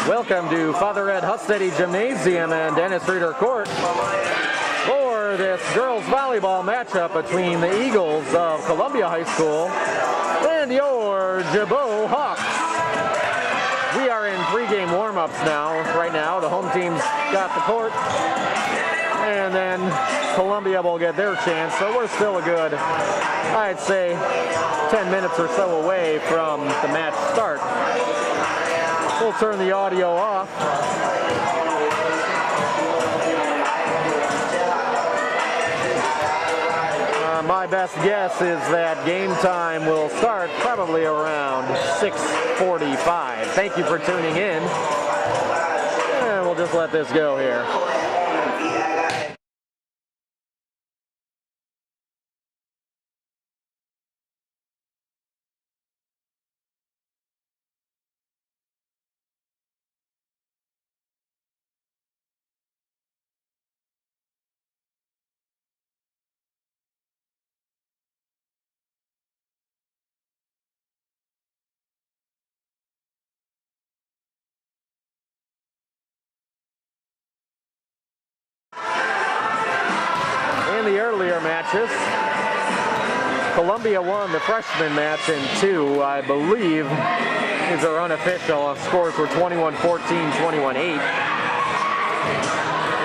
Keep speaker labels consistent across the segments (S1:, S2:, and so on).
S1: Welcome to Father Ed Hustedde Gymnasium and Dennis Reeder Court for this girls volleyball matchup between the Eagles of Columbia High School and your Gibault Hawks. We are in pregame warm-ups now. Right now, the home team's got the court, and then Columbia will get their chance. So we're still a good, I'd say, 10 minutes or so away from the match start. We'll turn the audio off. My best guess is that game time will start probably around 6:45. Thank you for tuning in. And we'll just let this go here. In the earlier matches, Columbia won the freshman match in 2, I believe. These are unofficial. Scores were 21-14, 21-8.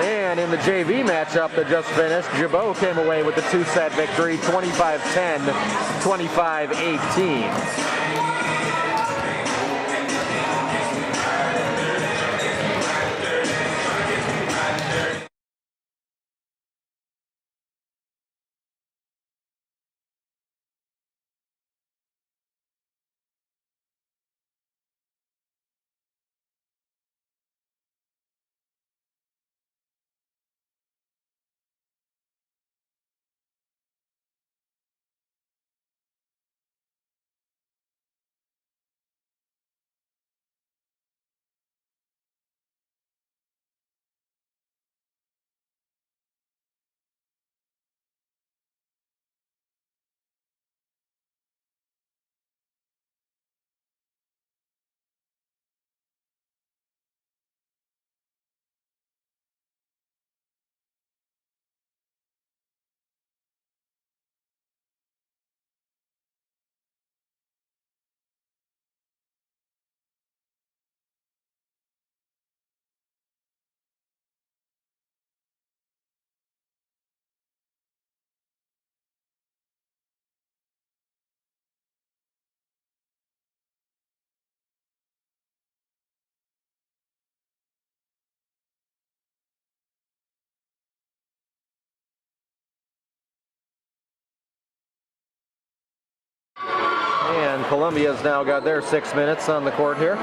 S1: And in the JV matchup that just finished, Gibault came away with the 2-set victory, 25-10, 25-18. And Columbia's now got their 6 minutes on the court here.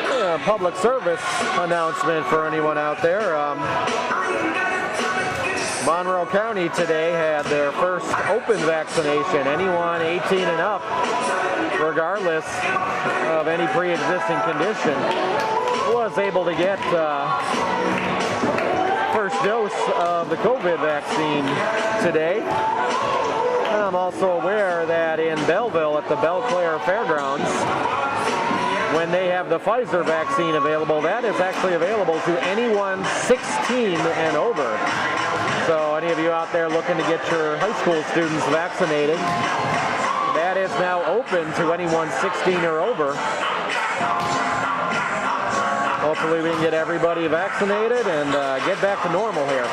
S1: Yeah, public service announcement for anyone out there. Monroe County today had their first open vaccination. Anyone 18 and up, regardless of any pre-existing condition, was able to get first dose of the COVID vaccine today. I'm also aware that in Belleville at the Belle Claire Fairgrounds, when they have the Pfizer vaccine available, that is actually available to anyone 16 and over. So any of you out there looking to get your high school students vaccinated, that is now open to anyone 16 or over. Hopefully we can get everybody vaccinated and get back to normal here.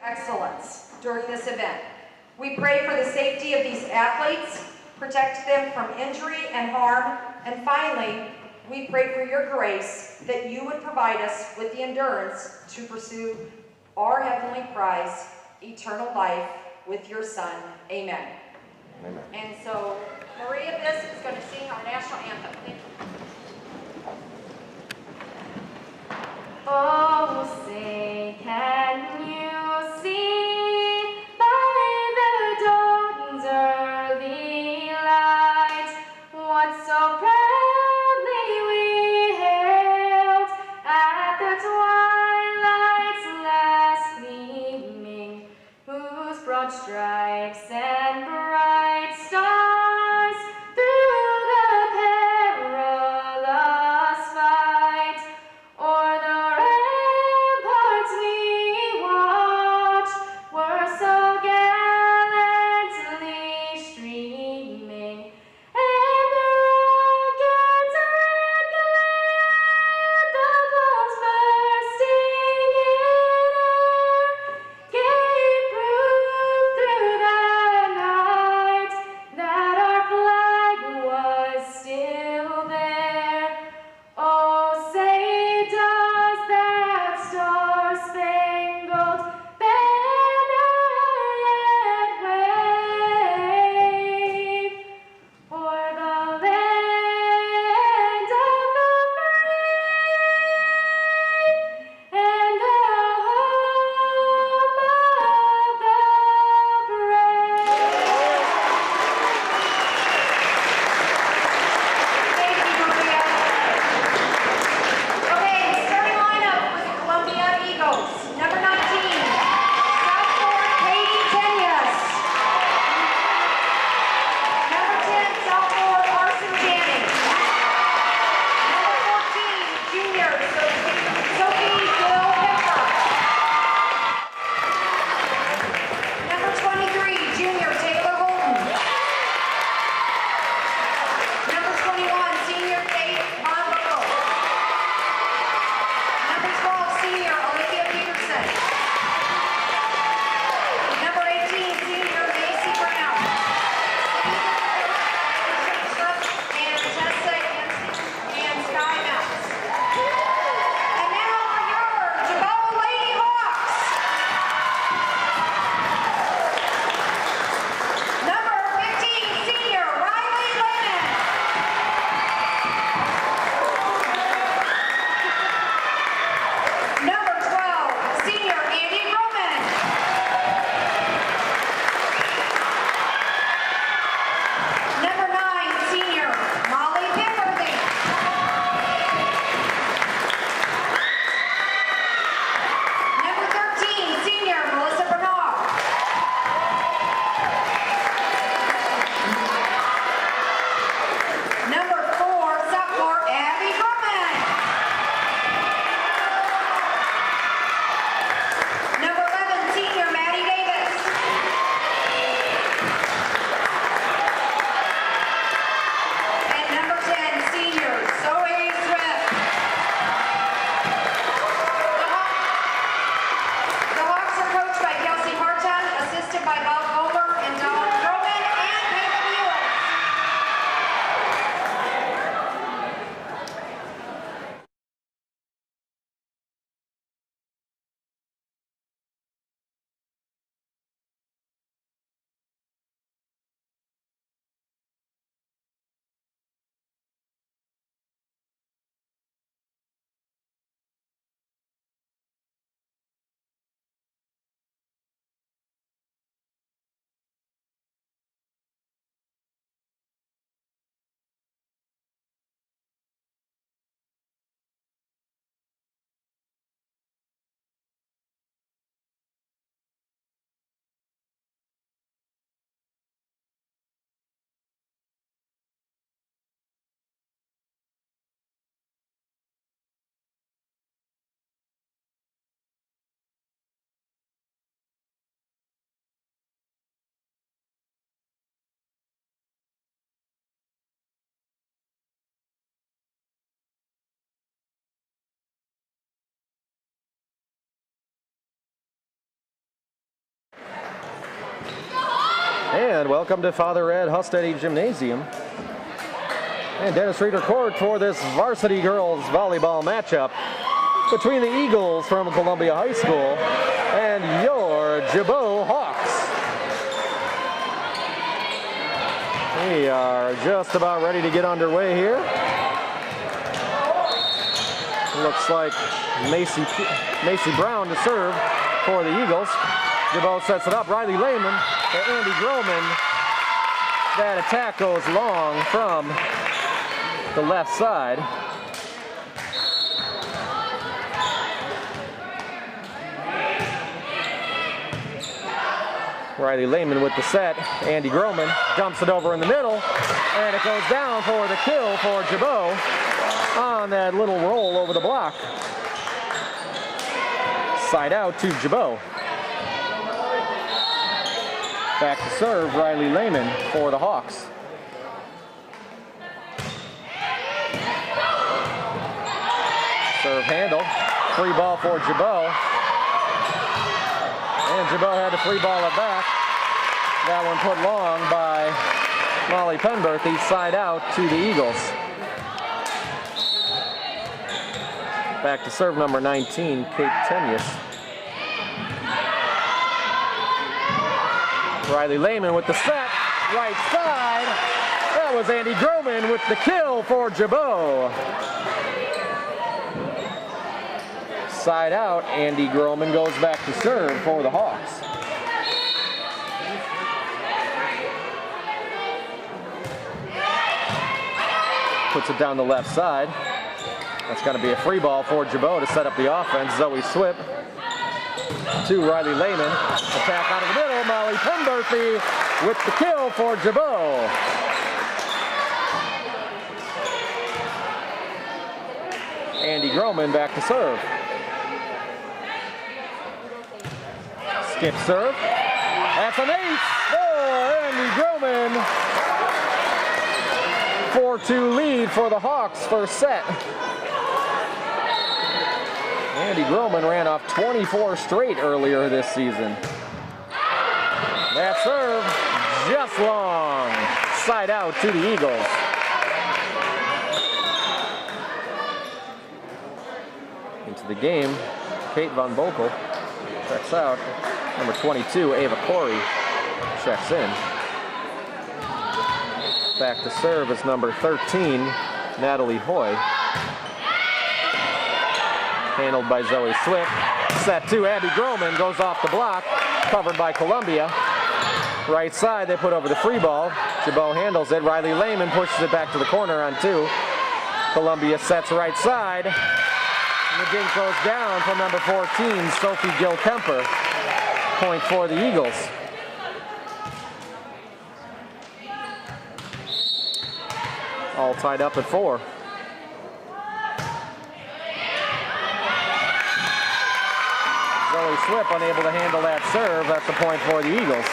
S2: excellence during this event. We pray for the safety of these athletes, protect them from injury and harm, and finally, we pray for your grace that you would provide us with the endurance to pursue our heavenly prize, eternal life with your Son. Amen.
S1: Amen.
S2: And so Maria Biss is going to sing our national anthem.
S3: Oh, say, can you see by the dawn's early light what so proudly we hailed at the twilight's last gleaming, whose broad stripes and bright stars through the perilous fight o'er the ramparts we watched were so gallantly streaming, and the rocket's red glare, the bombs bursting in air, gave proof through the night that our flag was still there. Oh, say does that star-spangled banner yet wave o'er the land of the brave and the home of the brave?
S2: Thank you, Maria. Okay, starting lineup for the Columbia Eagles. Number 19, Southport Katie Tenyas. Number 10, Southport Arson Danning. Number 14, junior Sophie Gill Pepper. Number 23, junior Taylor Holton. Number 21, senior Kate Von Buckle. Number 12, senior Olivia Peterson.
S1: And welcome to Father Ed Hustedde Gymnasium and Dennis Reeder Court for this varsity girls volleyball matchup between the Eagles from Columbia High School and your Gibault Hawks. We are just about ready to get underway here. Looks like Macy Brown to serve for the Eagles. Gibault sets it up. Riley Lehman to Andy Groman. That attack goes long from the left side. Riley Lehman with the set. Andy Groman dumps it over in the middle, and it goes down for the kill for Gibault on that little roll over the block. Side out to Gibault. Back to serve, Riley Lehman for the Hawks. Serve handle, free ball for Gibault. And Gibault had to free ball it back. That one put long by Molly Penberthy, side out to the Eagles. Back to serve number 19, Kate Tenius. Riley Lehman with the set, right side. That was Andy Groman with the kill for Gibault. Side out, Andy Groman goes back to serve for the Hawks. Puts it down the left side. That's going to be a free ball for Gibault to set up the offense. Zoe Swip to Riley Lehman. Attack out of the middle. Molly Penberthy with the kill for Gibault. Andy Groman back to serve. Skip serve. That's an ace for Andy Groman. 4-2 lead for the Hawks first set. Andy Groman ran off 24 straight earlier this season. That serve, just long. Side out to the Eagles. Into the game, Kate Von Bokel checks out. Number 22, Ava Corey, checks in. Back to serve is number 13, Natalie Hoy. Handled by Zoe Swip. Set to Abby Groman, goes off the block, covered by Columbia. Right side, they put over the free ball. Gibault handles it. Riley Lehman pushes it back to the corner on two. Columbia sets right side. And the dink goes down from number 14, Sophie Gill-Kemper. Point for the Eagles. All tied up at 4. Zoe Swip unable to handle that serve. That's the point for the Eagles.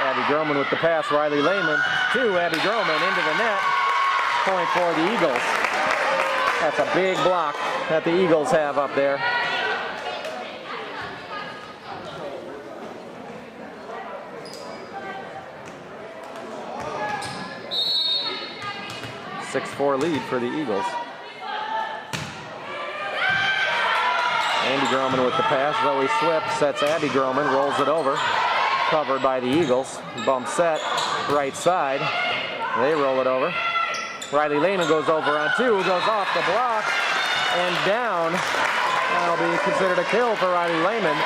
S1: Abby Groman with the pass. Riley Lehman to Abby Groman into the net. Point for the Eagles. That's a big block that the Eagles have up there. 6-4 lead for the Eagles. Andy Groman with the pass. Zoe Swip sets Abby Groman, rolls it over. Covered by the Eagles. Bump set, right side. They roll it over. Riley Lehman goes over on two, goes off the block and down. That'll be considered a kill for Riley Lehman.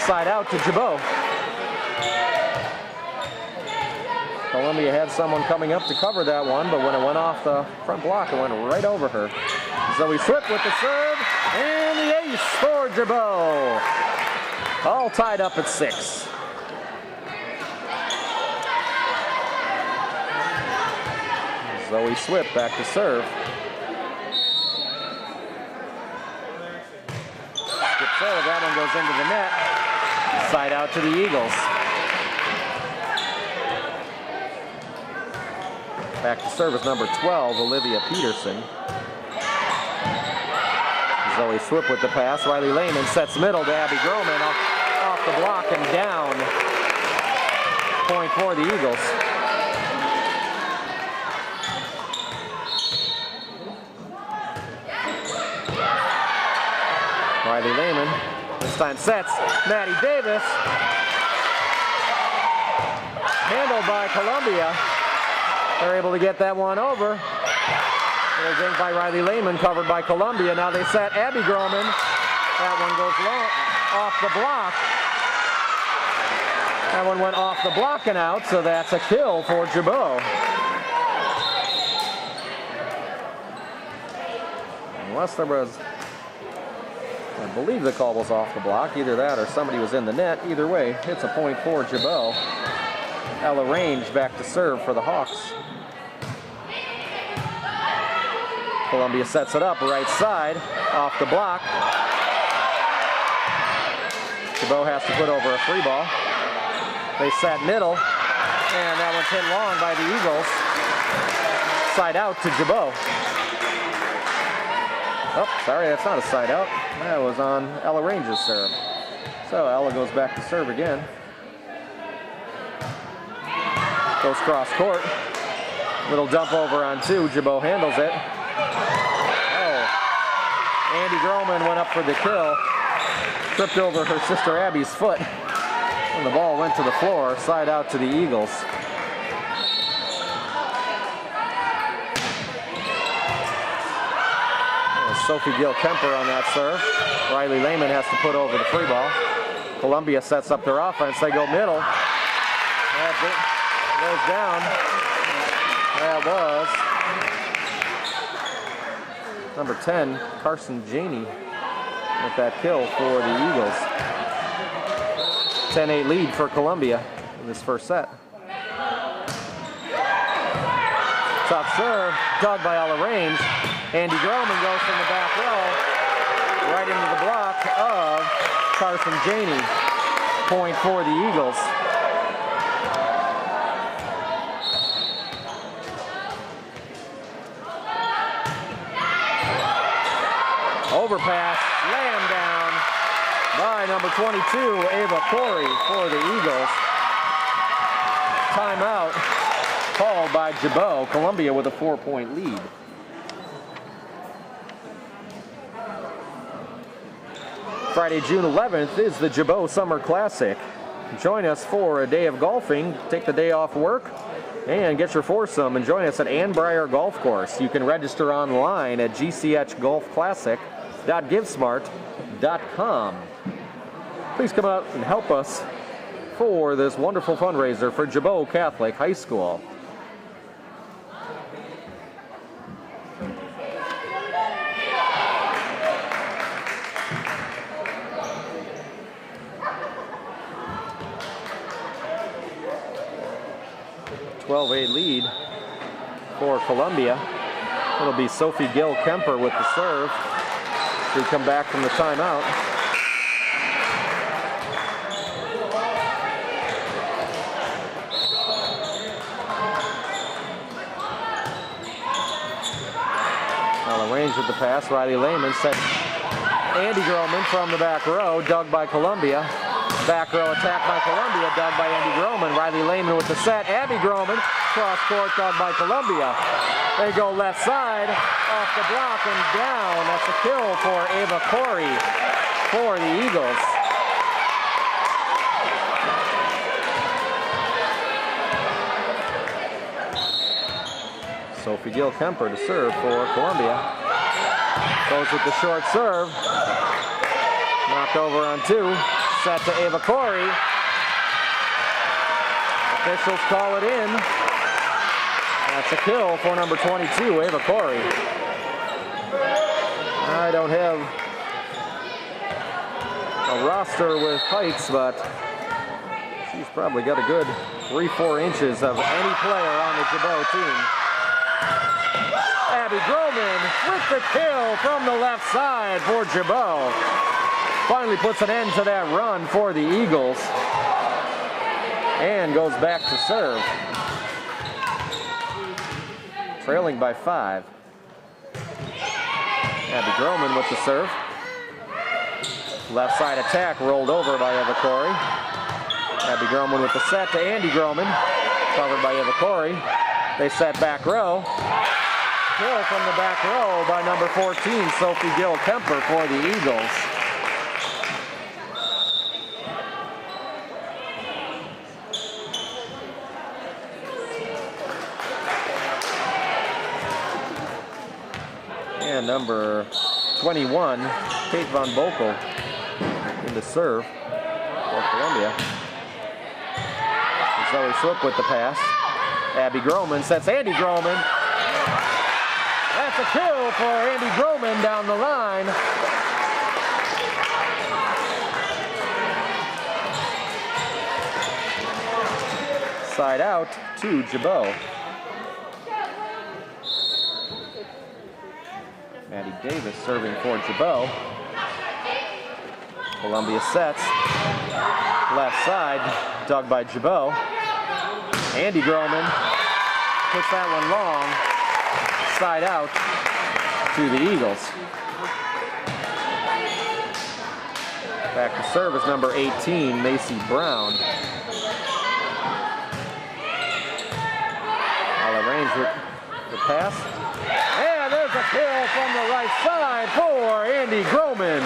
S1: Side out to Gibault. Columbia had someone coming up to cover that one, but when it went off the front block, it went right over her. Zoe Swip with the serve, and the ace for Gibault. All tied up at 6. Zoe Swip back to serve. Skip serve, that one goes into the net. Side out to the Eagles. Back to service number 12, Olivia Peterson. Zoe Swip with the pass. Riley Lehman sets middle to Abby Groman off the block and down. Point for the Eagles. Riley Lehman this time sets. Maddie Davis. Handled by Columbia. They're able to get that one over. There's in by Riley Lehman, covered by Columbia. Now they set Abby Groman. That one goes low, off the block. That one went off the block and out, so that's a kill for Gibault. Unless there was, I believe the call was off the block. Either that or somebody was in the net. Either way, it's a point for Gibault. Ella Range back to serve for the Hawks. Columbia sets it up, right side, off the block. Gibault has to put over a free ball. They set middle, and that one's hit long by the Eagles. Side out to Gibault. Oh, sorry, that's not a side out. That was on Ella Range's serve. So Ella goes back to serve again. Goes cross court. Little dump over on two. Gibault handles it. Oh, Andy Groman went up for the kill. Tripped over her sister Abby's foot. And the ball went to the floor. Side out to the Eagles. Sophie Gill-Kemper on that serve. Riley Lehman has to put over the free ball. Columbia sets up their offense. They go middle. That goes down. That was number 10, Carson Janey, with that kill for the Eagles. 10-8 lead for Columbia in this first set. Top serve, dug by Ella Range. Andy Groman goes from the back row, right into the block of Carson Janey. Point for the Eagles. Overpass, slam down by number 22, Ava Corey for the Eagles. Timeout called by Gibault. Columbia with a 4-point lead. Friday, June 11th is the Gibault Summer Classic. Join us for a day of golfing. Take the day off work and get your foursome and join us at Ann Breyer Golf Course. You can register online at gchgolfclassic.givesmart.com. Please come out and help us for this wonderful fundraiser for Gibault Catholic High School. .12-8 lead for Columbia. It'll be Sophie Gill-Kemper with the serve. We come back from the timeout. Ella Range with the pass. Riley Lehman sets Andy Groman from the back row, dug by Columbia. Back row attack by Columbia, dug by Andy Groman. Riley Lehman with the set. Abby Groman, cross court, dug by Columbia. They go left side, off the block and down. That's a kill for Ava Corey for the Eagles. Sophie Gill-Kemper to serve for Columbia. Goes with the short serve. Knocked over on two. Set to Ava Corey. Officials call it in. That's a kill for number 22, Ava Corey. I don't have a roster with heights, but she's probably got a good 3-4 inches of any player on the Gibault team. Abby Groman with the kill from the left side for Gibault. Finally puts an end to that run for the Eagles and goes back to serve. trailing by 5. Abby Groman with the serve. Left side attack rolled over by Eva Corey. Abby Groman with the set to Andy Groman. Covered by Eva Corey. They set back row. Kill from the back row by number 14, Sophie Gill Kemper for the Eagles. And number 21, Kate Von Bokel in the serve for Columbia. Zoe Swoop with the pass. Abby Groman sets Andy Groman. That's a kill for Andy Groman down the line. Side out to Gibault. Maddie Davis serving for Gibault. Columbia sets. Left side, dug by Gibault. Andy Groman puts that one long. Side out to the Eagles. Back to service number 18, Macy Brown. I'll arrange the pass. And there's a kill from the right side for Andy Groman.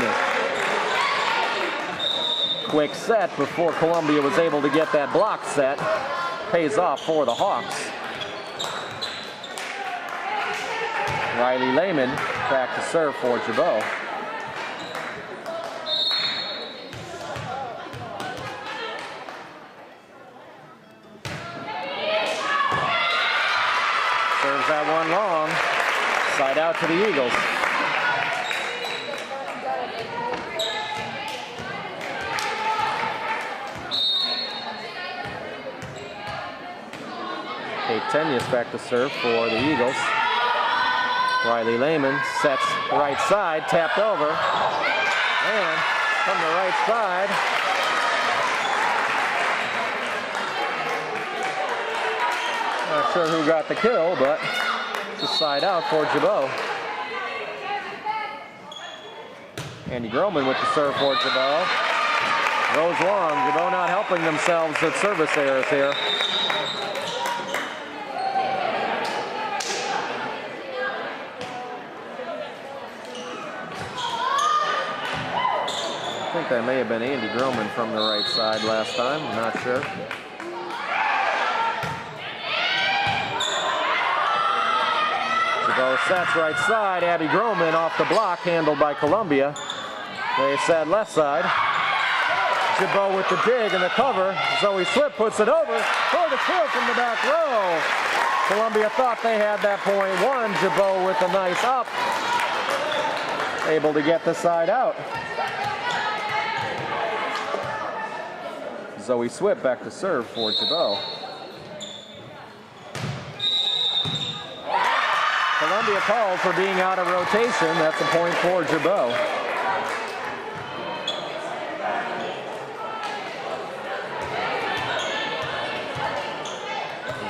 S1: Quick set before Columbia was able to get that block set. Pays off for the Hawks. Riley Lehman back to serve for Gibault. Serves that one long. Side out to the Eagles. Kate Tenyus back to serve for the Eagles. Riley Lehman sets the right side, tapped over. And from the right side, not sure who got the kill, but it's a side out for Gibault. Andy Groman with the serve for Gibault. Goes long. Gibault not helping themselves with service errors here. I think that may have been Andy Groman from the right side last time. I'm not sure. Gibault sets right side. Abby Groman off the block, handled by Columbia. They set left side. Gibault with the dig and the cover. Zoe Swip puts it over for the kill from the back row. Columbia thought they had that point one. Gibault with a nice up. Able to get the side out. Zoe Swip back to serve for Gibault. Columbia called for being out of rotation. That's a point for Gibault.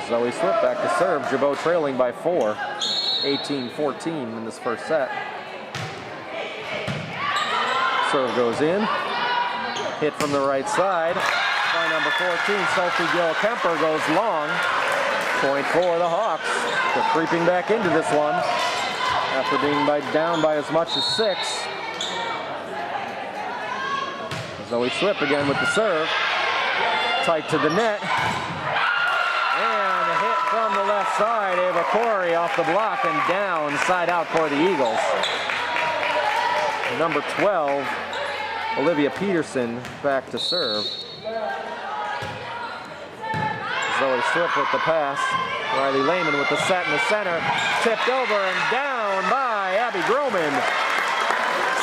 S1: Zoe Swip back to serve. Gibault trailing by 4. 18-14 in this first set. Serve goes in. Hit from the right side. By number 14, Sophie Gill Kemper goes long. Point for the Hawks. They're creeping back into this one after being down by as much as 6. Zoe Swip again with the serve. Tight to the net. And a hit from the left side. Eva Corey off the block and down. Side out for the Eagles. Number 12, Olivia Peterson back to serve. Zoe Swip with the pass. Riley Lehman with the set in the center. Tipped over and down by Abby Groman.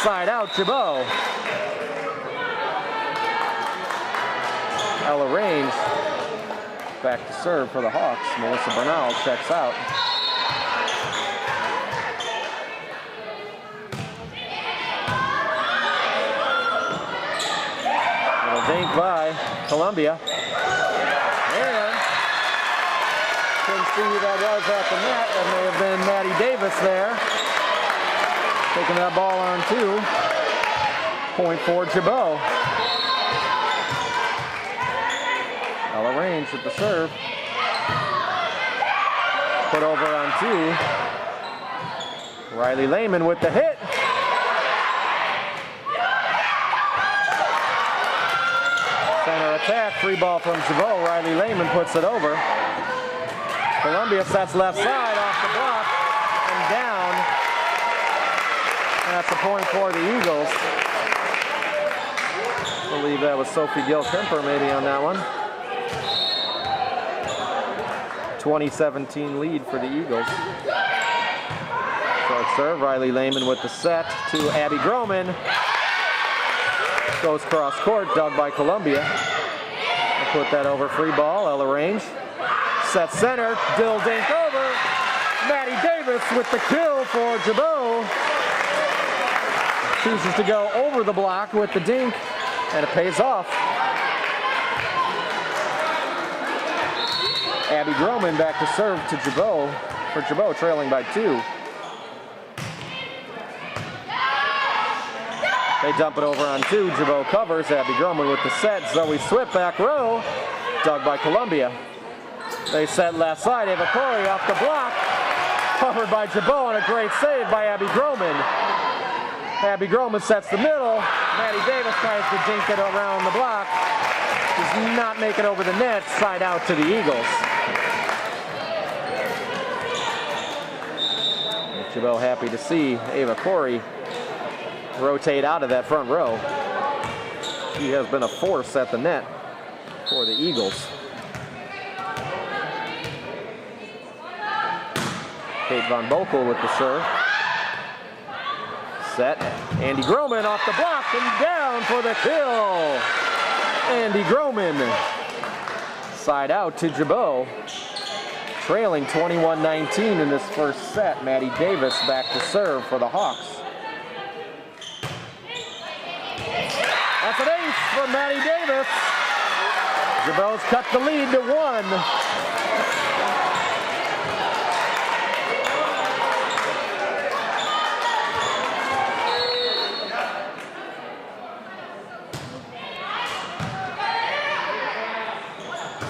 S1: Side out, Gibault. Ella Range back to serve for the Hawks. Melissa Bernal checks out. Little dink by Columbia. And Kings see who that was at the net. It may have been Maddie Davis there. Taking that ball on two. Point for Gibault. Ella Range with the serve. Put over on two. Riley Lehman with the hit. Center attack, free ball from Gibault. Riley Lehman puts it over. Columbia sets left side off the block and down. That's a point for the Eagles. I believe that was Sophie Gill-Kemper maybe on that one. 2017 lead for the Eagles. Short serve, Riley Lehman with the set to Abby Groman. Goes cross court, dug by Columbia. I'll put that over, free ball, Ella Range. Set center, Dill dink over. Maddie Davis with the kill for Gibault. Chooses to go over the block with the dink, and it pays off. Abby Groman back to serve to Gibault, for Gibault trailing by two. They dump it over on two. Gibault covers. Abby Groman with the set. Zoe Swift back row. Dug by Columbia. They set left side. Ava Corey off the block. Covered by Gibault and a great save by Abby Groman. Abby Groman sets the middle. Maddie Davis tries to dink it around the block. Does not make it over the net. Side out to the Eagles. Gibault happy to see Ava Corey rotate out of that front row. She has been a force at the net for the Eagles. Kate Von Bokel with the serve. Set. Andy Groman off the block and down for the kill. Andy Groman. Side out to Gibault. Trailing 21-19 in this first set. Maddie Davis back to serve for the Hawks. That's an ace for Maddie Davis. Gibault's cut the lead to one.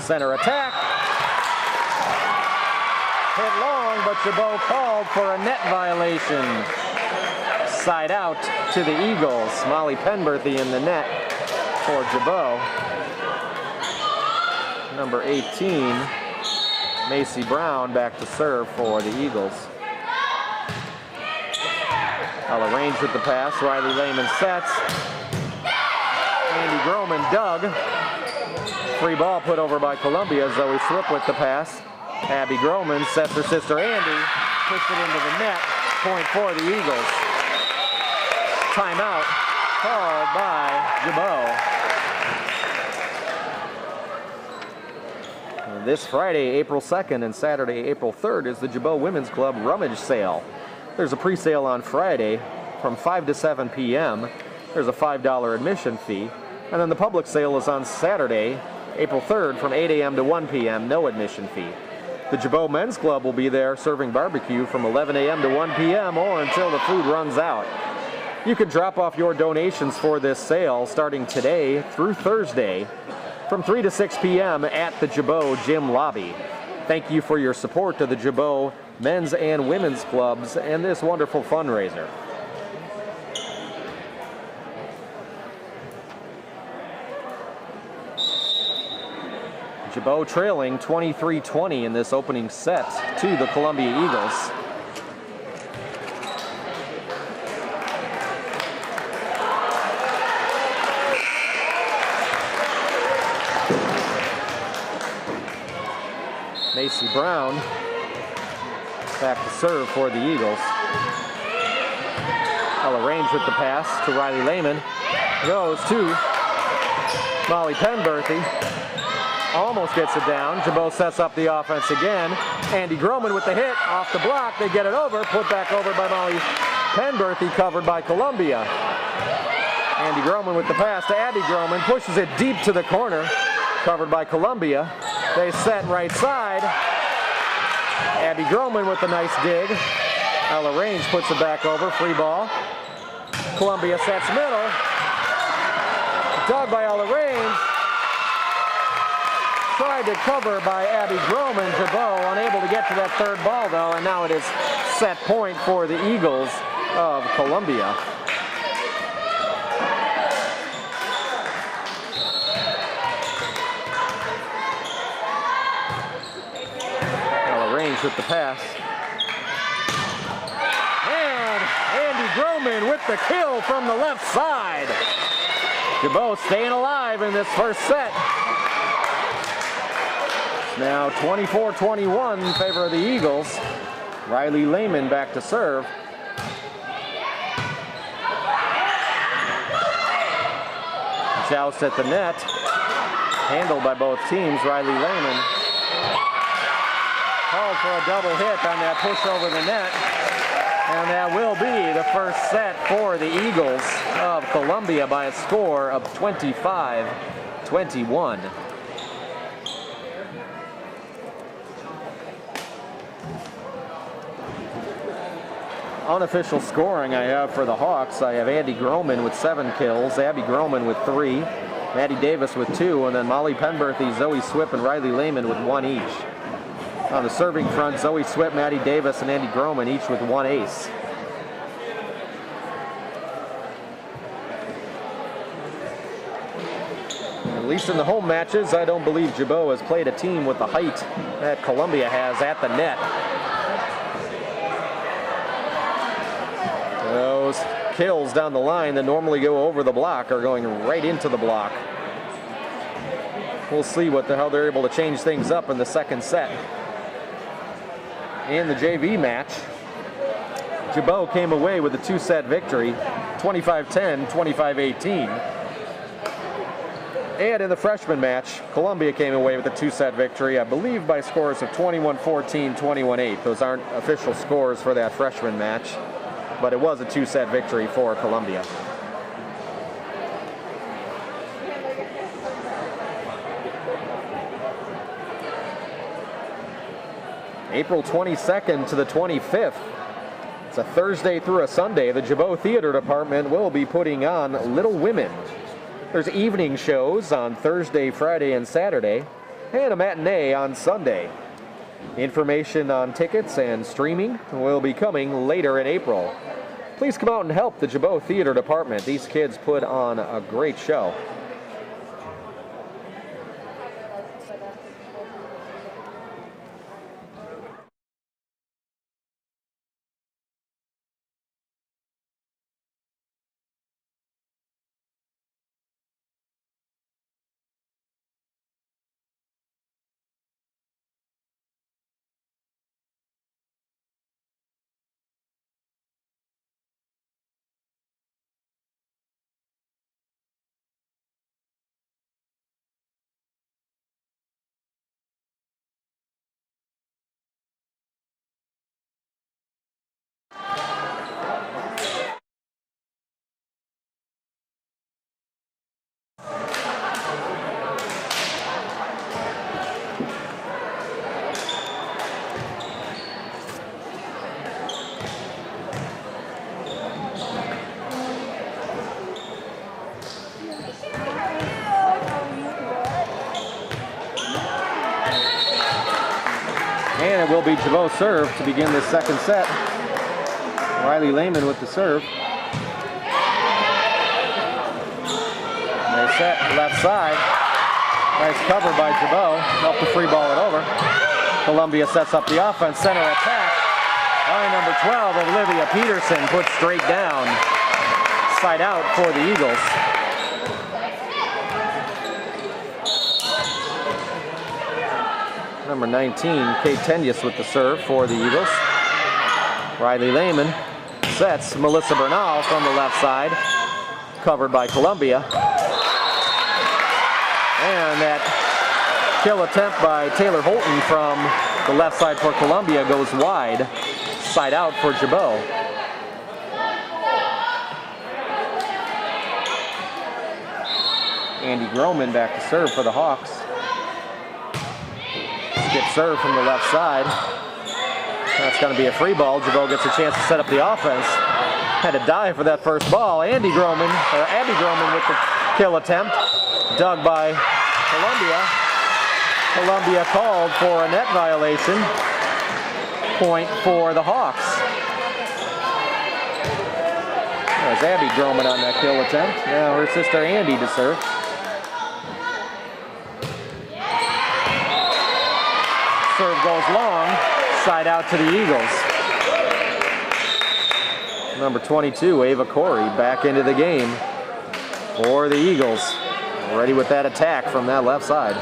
S1: Center attack. Hit long, but Gibault called for a net violation. Side out to the Eagles. Molly Penberthy in the net for Gibault. Number 18, Macy Brown back to serve for the Eagles. Ella Range with the pass. Riley Lehman sets. Andy Groman dug. Free ball put over by Columbia. Zoe Slip with the pass. Abby Groman sets her sister Andy. Puts it into the net. Point for the Eagles. Timeout called by Gibault. This Friday, April 2nd and Saturday, April 3rd is the Gibault Women's Club Rummage Sale. There's a pre-sale on Friday from 5 to 7 p.m. There's a $5 admission fee. And then the public sale is on Saturday, April 3rd from 8 a.m. to 1 p.m., no admission fee. The Gibault Men's Club will be there serving barbecue from 11 a.m. to 1 p.m. or until the food runs out. You can drop off your donations for this sale starting today through Thursday from 3 to 6 p.m. at the Gibault Gym Lobby. Thank you for your support to the Gibault Men's and Women's Clubs and this wonderful fundraiser. Gibault trailing 23-20 in this opening set to the Columbia Eagles. Macy Brown back to serve for the Eagles. Ella Range with the pass to Riley Lehman. Goes to Molly Penberthy. Almost gets it down. Gibault sets up the offense again. Andy Groman with the hit off the block. They get it over. Put back over by Molly Penberthy, covered by Columbia. Andy Groman with the pass to Abby Groman. Pushes it deep to the corner. Covered by Columbia. They set right side. Abby Groman with a nice dig. Ella Range puts it back over, free ball. Columbia sets middle. Dug by Ella Range. Tried to cover by Abby Groman. Gibault unable to get to that third ball though, and now it is set point for the Eagles of Columbia. Ella Range with the pass. And Andy Groman with the kill from the left side. Gibault staying alive in this first set. Now 24-21 in favor of the Eagles. Riley Lehman back to serve. Joust at the net. Handled by both teams. Riley Lehman called for a double hit on that push over the net. And that will be the first set for the Eagles of Columbia by a score of 25-21. Unofficial scoring I have for the Hawks. I have Andy Groman with 7 kills, Abby Groman with 3, Maddie Davis with 2, and then Molly Penberthy, Zoe Swip, and Riley Lehman with 1 each. On the serving front, Zoe Swip, Maddie Davis, and Andy Groman each with 1 ace. At least in the home matches, I don't believe Gibault has played a team with the height that Columbia has at the net. Those kills down the line that normally go over the block are going right into the block. We'll see how they're able to change things up in the second set. In the JV match, Gibault came away with a 2-set victory, 25-10, 25-18. And in the freshman match, Columbia came away with a 2-set victory, I believe by scores of 21-14, 21-8. Those aren't official scores for that freshman match, but it was a 2-set victory for Columbia. April 22nd to the 25th. It's a Thursday through a Sunday. The Gibault Theater Department will be putting on Little Women. There's evening shows on Thursday, Friday, and Saturday, and a matinee on Sunday. Information on tickets and streaming will be coming later in April. Please come out and help the Gibault Theater Department. These kids put on a great show. And it will be Gibault serve to begin this second set. Riley Lehman with the serve. They set left side. Nice cover by Gibault. Help to free ball it over. Columbia sets up the offense. Center attack. Line number 12, Olivia Peterson, put straight down. Side out for the Eagles. Number 19, Kate Tenyus with the serve for the Eagles. Riley Lehman sets Melissa Bernal from the left side, covered by Columbia. And that kill attempt by Taylor Holton from the left side for Columbia goes wide, side out for Gibault. Andy Groman back to serve for the Hawks. Skip serve from the left side. That's going to be a free ball. Gibault gets a chance to set up the offense. Had to dive for that first ball. Abby Groman with the kill attempt. Dug by Columbia. Columbia called for a net violation. Point for the Hawks. There's Abby Groman on that kill attempt. Now her sister Andy to serve. Serve goes long, side out to the Eagles. Number 22, Ava Corey, back into the game for the Eagles. Ready with that attack from that left side.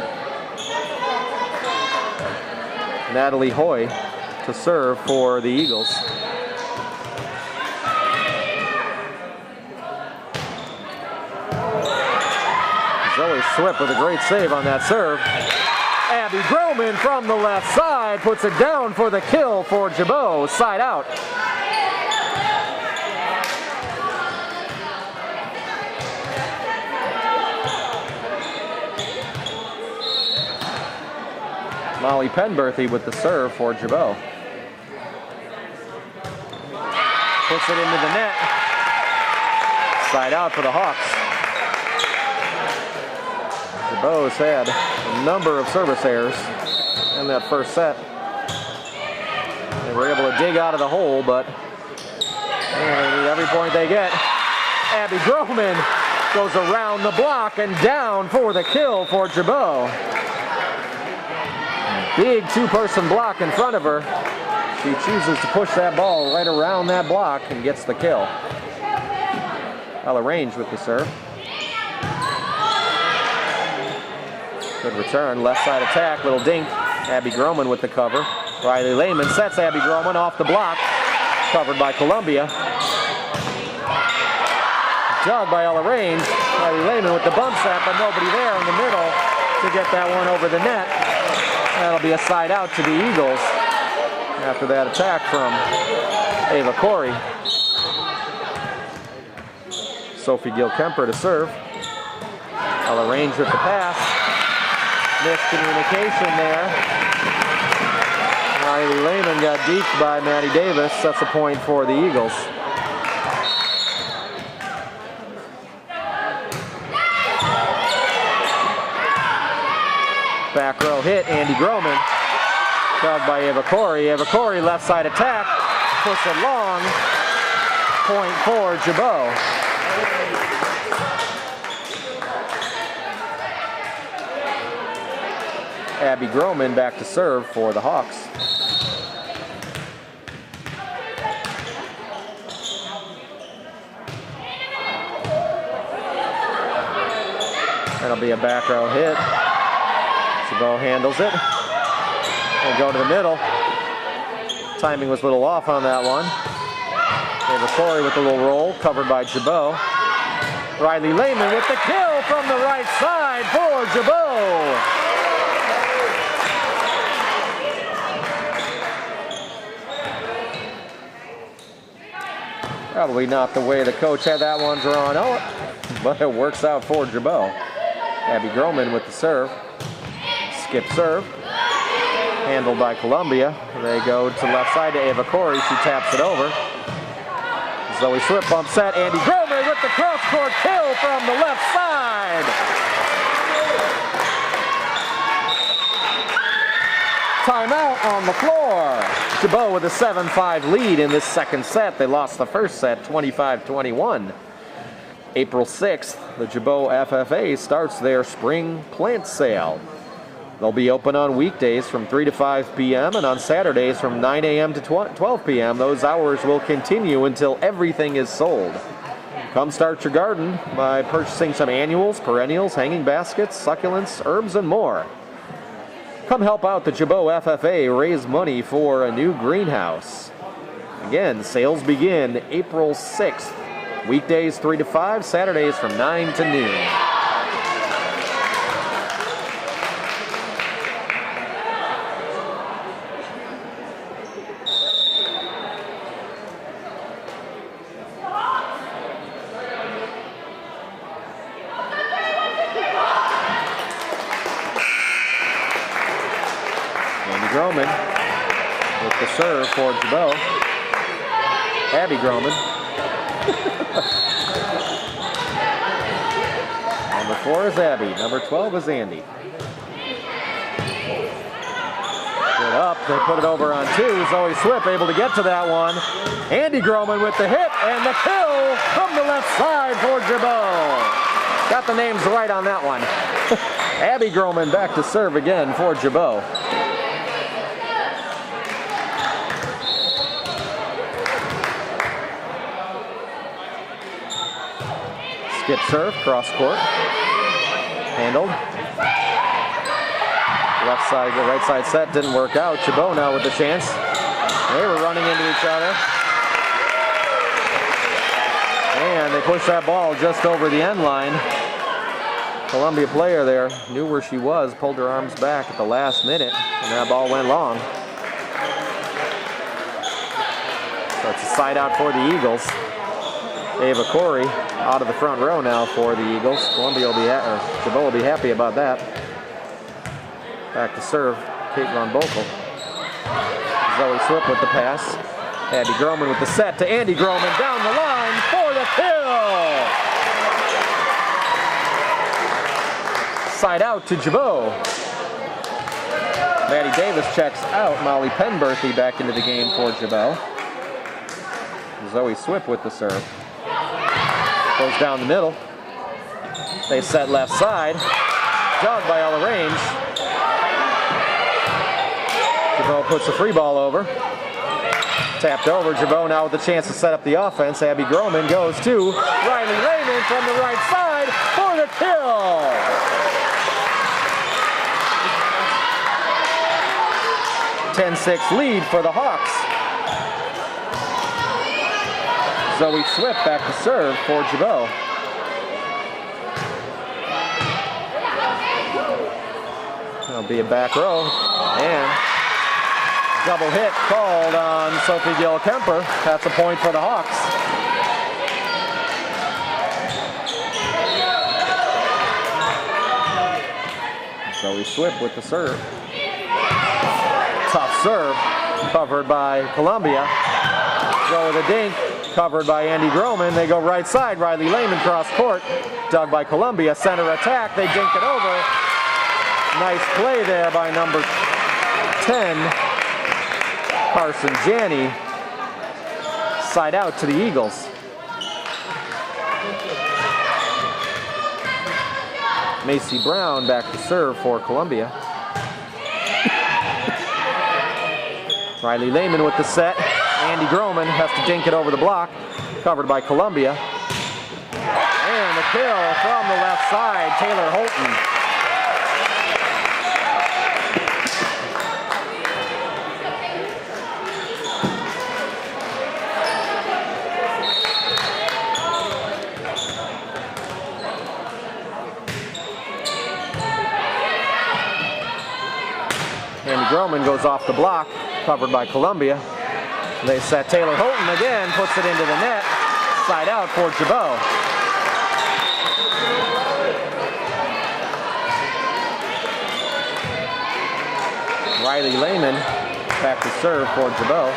S1: Natalie Hoy to serve for the Eagles. Zoe Swip with a great save on that serve. Abby Groman from the left side puts it down for the kill for Gibault, side out. Molly Penberthy with the serve for Gibault. Puts it into the net. Side out for the Hawks. Gibault's had a number of service errors in that first set. They were able to dig out of the hole, but they need every point they get. Abby Groman goes around the block and down for the kill for Gibault. Big two-person block in front of her. She chooses to push that ball right around that block and gets the kill. Out of range with the serve. Good return, left side attack, little dink. Abby Groman with the cover. Riley Lehman sets Abby Groman off the block. Covered by Columbia. Dug by Ella Range. Riley Lehman with the bump set, but nobody there in the middle to get that one over the net. That'll be a side out to the Eagles after that attack from Ava Corey. Sophie Gill-Kemper to serve. Ella Range with the pass. Miscommunication there. Riley Lehman got deked by Maddie Davis. That's a point for the Eagles. Back row hit, Andy Groman. Dug by Ava Corey. Ava Corey, left side attack. Push it long. Point for Gibault. Abby Groman back to serve for the Hawks. That'll be a back row hit. Gibault handles it. And go to the middle. Timing was a little off on that one. Ava Corey with a little roll, covered by Gibault. Riley Lehman with the kill from the right side for Gibault. Probably not the way the coach had that one drawn out, but it works out for Gibault. Abby Groman with the serve. Skip serve. Handled by Columbia. They go to left side to Ava Corey. She taps it over. Zoe Swip bump set. Andy Groman with the cross-court kill from the left side. Timeout on the floor. Gibault with a 7-5 lead in this second set. They lost the first set 25-21. April 6th, the Gibault FFA starts their spring plant sale. They'll be open on weekdays from 3 to 5 p.m. and on Saturdays from 9 a.m. to 12 p.m. Those hours will continue until everything is sold. Come start your garden by purchasing some annuals, perennials, hanging baskets, succulents, herbs, and more. Come help out the Gibault FFA raise money for a new greenhouse. Again, sales begin April 6th. Weekdays 3 to 5, Saturdays from 9 to noon. Groman with the serve for Gibault. Abby Groman. Number 4 is Abby. Number 12 is Andy. Good up. They put it over on 2. Zoe Swip able to get to that one. Andy Groman with the hit and the kill from the left side for Gibault. Got the names right on that one. Abby Groman back to serve again for Gibault. Skip serve, cross court. Handled. Left side, the right side set didn't work out. Gibault now with the chance. They were running into each other. And they pushed that ball just over the end line. Columbia player there knew where she was, pulled her arms back at the last minute, and that ball went long. So it's a side out for the Eagles. Ava Corey out of the front row now for the Eagles. Columbia will be Gibault will be happy about that. Back to serve, Kate Von Bokel. Zoe Swip with the pass. Abby Groman with the set to Andy Groman down the line for the kill. Side out to Gibault. Maddie Davis checks out. Molly Penberthy back into the game for Gibault. Zoe Swip with the serve. Goes down the middle. They set left side. Dug by Ella Range. Gibault puts the free ball over. Tapped over. Gibault now with the chance to set up the offense. Abby Groman goes to Riley Lehman from the right side for the kill. (10-6) lead for the Hawks. Zoe Swip back to serve for Gibault. That'll be a back row. And double hit called on Sophie Gill Kemper. That's a point for the Hawks. Zoe Swip with the serve. Tough serve, covered by Columbia. Go with a dink, covered by Andy Groman. They go right side, Riley Lehman cross court. Dug by Columbia, center attack, they dink it over. Nice play there by number 10, Carson Janney. Side out to the Eagles. Macy Brown back to serve for Columbia. Riley Lehman with the set. Andy Groman has to dink it over the block. Covered by Columbia. And the kill from the left side, Taylor Holton. Andy Groman goes off the block, covered by Columbia. They set Taylor Holton again, puts it into the net. Side out for Gibault. Riley Lehman back to serve for Gibault.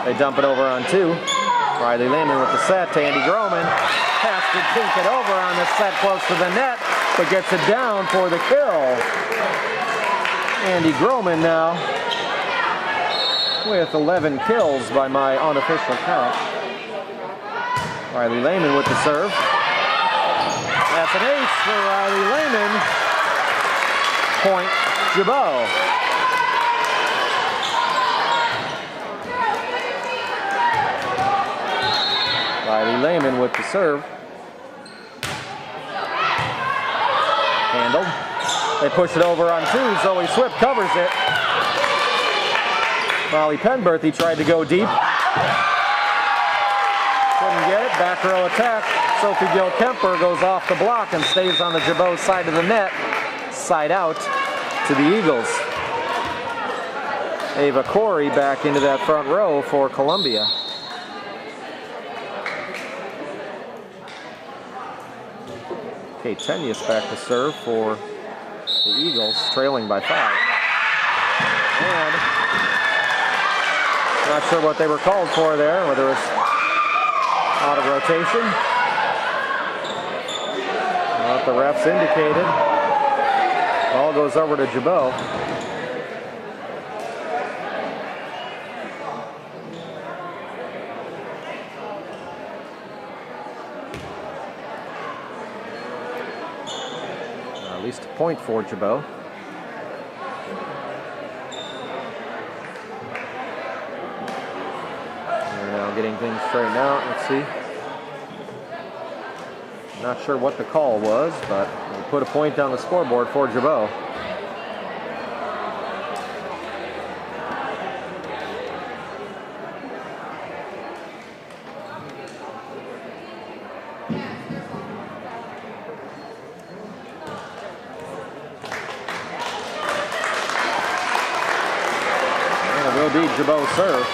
S1: They dump it over on 2. Riley Lehman with the set to Andy Groman. Has to dink it over on the set close to the net, but gets it down for the kill. Andy Groman now with 11 kills by my unofficial count. Riley Lehman with the serve. That's an ace for Riley Lehman. Point Gibault. Riley Lehman with the serve. Handled. They push it over on 2. Zoe Swip covers it. Molly Penberthy tried to go deep. Couldn't get it. Back row attack. Sophie Gill Kemper goes off the block and stays on the Gibault side of the net. Side out to the Eagles. Ava Corey back into that front row for Columbia. Tenius back to serve for the Eagles, trailing by 5. And not sure what they were called for there, whether it was out of rotation. What the refs indicated. Ball goes over to Gibault. At least a point for Gibault. They're now getting things straightened out. Let's see. Not sure what the call was, but we'll put a point on the scoreboard for Gibault. Gibault serve.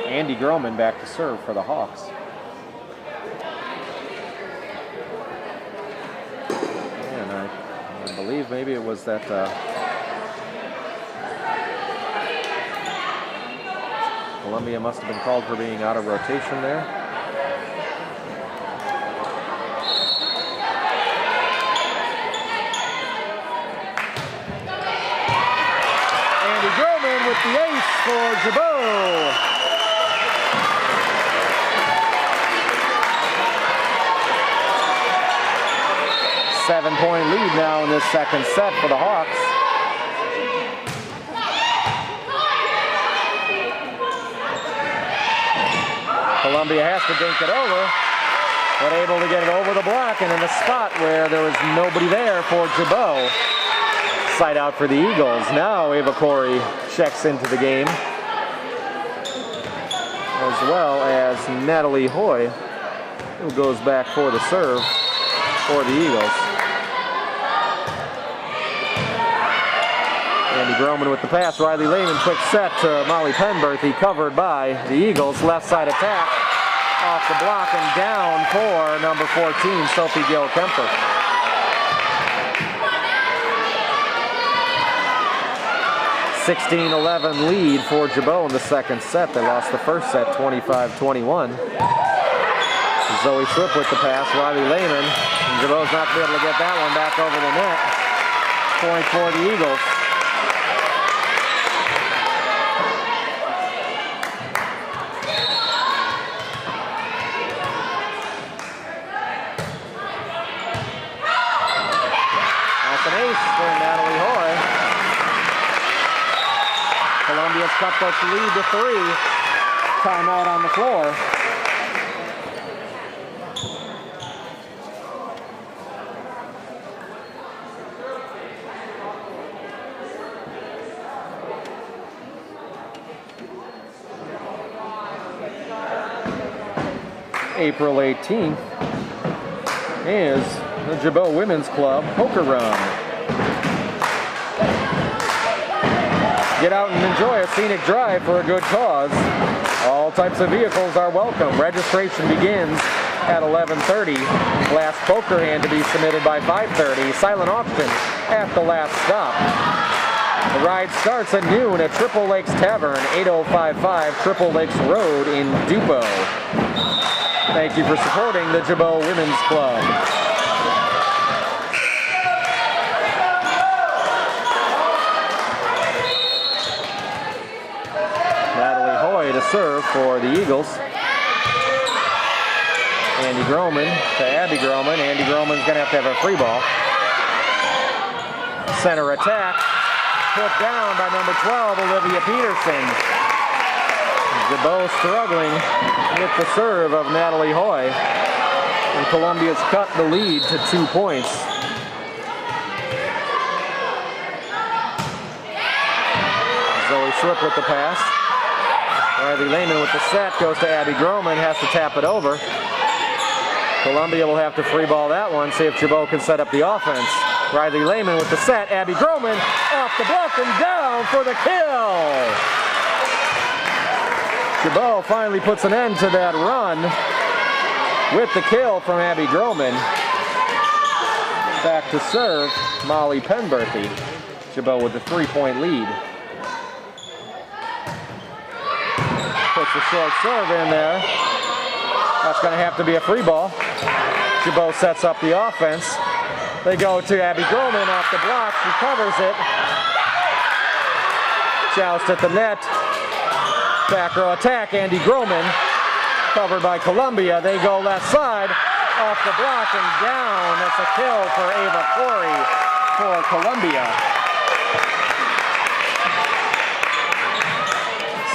S1: Andy Groman back to serve for the Hawks. And I believe maybe it was that Columbia must have been called for being out of rotation there. With the ace for Gibault. Seven-point lead now in this second set for the Hawks. Columbia has to dink it over, but able to get it over the block and in a spot where there was nobody there for Gibault. Side out for the Eagles. Now Ava Corey checks into the game, as well as Natalie Hoy, who goes back for the serve for the Eagles. Andy Groman with the pass. Riley Lehman, quick set to Molly Penberthy, covered by the Eagles. Left side attack, off the block and down for number 14, Sophie Gill-Kemper. 16-11 lead for Gibault in the second set. They lost the first set 25-21. Zoe Swift with the pass. Riley Lehman. And Gibault's not going to be able to get that one back over the net. Point for the Eagles. That's an ace for Natalie Hoy. Columbia's cut the lead to 3. Timeout on the floor. April 18th is the Gibault Women's Club Poker Run. Get out and enjoy a scenic drive for a good cause. All types of vehicles are welcome. Registration begins at 11:30. Last poker hand to be submitted by 5:30. Silent auction at the last stop. The ride starts at noon at Triple Lakes Tavern, 8055 Triple Lakes Road in Dupont. Thank you for supporting the Gibault Women's Club. Natalie Hoy to serve for the Eagles. Andy Groman to Abby Groman. Andy Groman's going to have a free ball. Center attack. Put down by number 12, Olivia Peterson. Gibault struggling with the serve of Natalie Hoy. And Columbia's cut the lead to 2 points. Zoe Swift with the pass. Riley Lehman with the set. Goes to Abby Groman. Has to tap it over. Columbia will have to free ball that one. See if Gibault can set up the offense. Riley Lehman with the set. Abby Groman off the block and down for the kill. Gibault finally puts an end to that run with the kill from Abby Groman. Back to serve, Molly Penberthy. Gibault with a 3-point lead. Puts a short serve in there. That's going to have to be a free ball. Gibault sets up the offense. They go to Abby Groman off the block. She covers it. Joust at the net. Back row attack, Andy Groman. Covered by Columbia. They go left side. Off the block and down. That's a kill for Ava Corey for Columbia.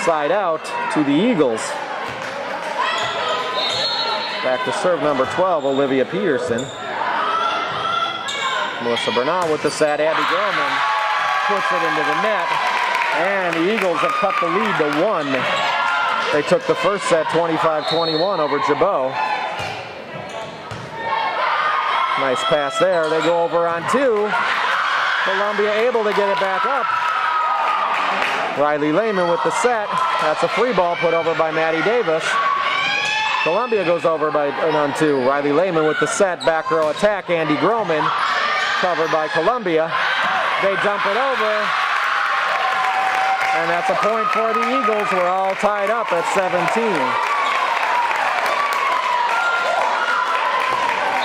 S1: Side out to the Eagles. Back to serve number 12, Olivia Peterson. Melissa Bernal with the set. Abby Groman puts it into the net. And the Eagles have cut the lead to 1. They took the first set 25-21 over Gibault. Nice pass there. They go over on 2. Columbia able to get it back up. Riley Lehman with the set. That's a free ball put over by Maddie Davis. Columbia goes over on 2. Riley Lehman with the set. Back row attack. Andy Groman covered by Columbia. They dump it over. And that's a point for the Eagles. We're all tied up at 17.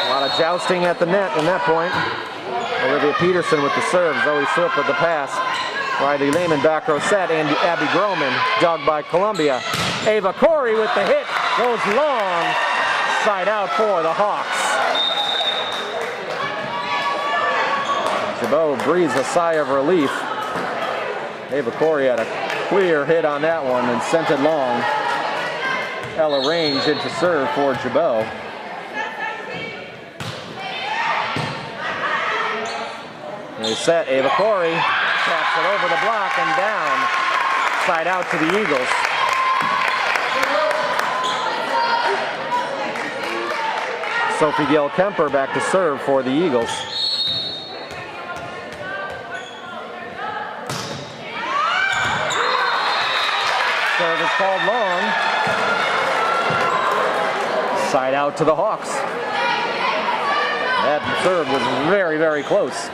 S1: A lot of jousting at the net in that point. Olivia Peterson with the serve. Zoe Swift with the pass. Riley Lehman back row set. And Abby Groman dogged by Columbia. Ava Corey with the hit. Goes long. Side out for the Hawks. Gibault breathes a sigh of relief. Ava Corey had a clear hit on that one and sent it long. Ella Range into serve for Gibault. They set. Ava Corey taps it over the block and down. Side out to the Eagles. Sophie Gail Kemper back to serve for the Eagles. Serve is called long. Side out to the Hawks. That serve was very, very close.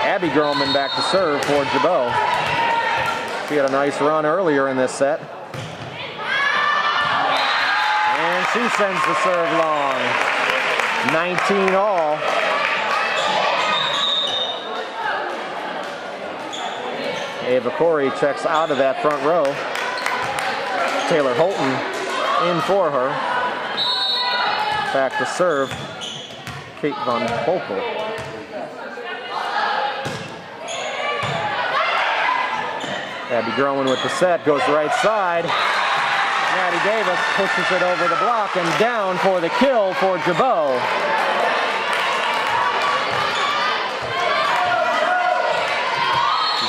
S1: Abby Groman back to serve for Gibault. She had a nice run earlier in this set. And she sends the serve long. 19 all. Ava Corey checks out of that front row. Taylor Holton in for her. Back to serve, Kate Von Poppel. Abby Groman with the set, goes right side. Maddie Davis pushes it over the block and down for the kill for Gibault.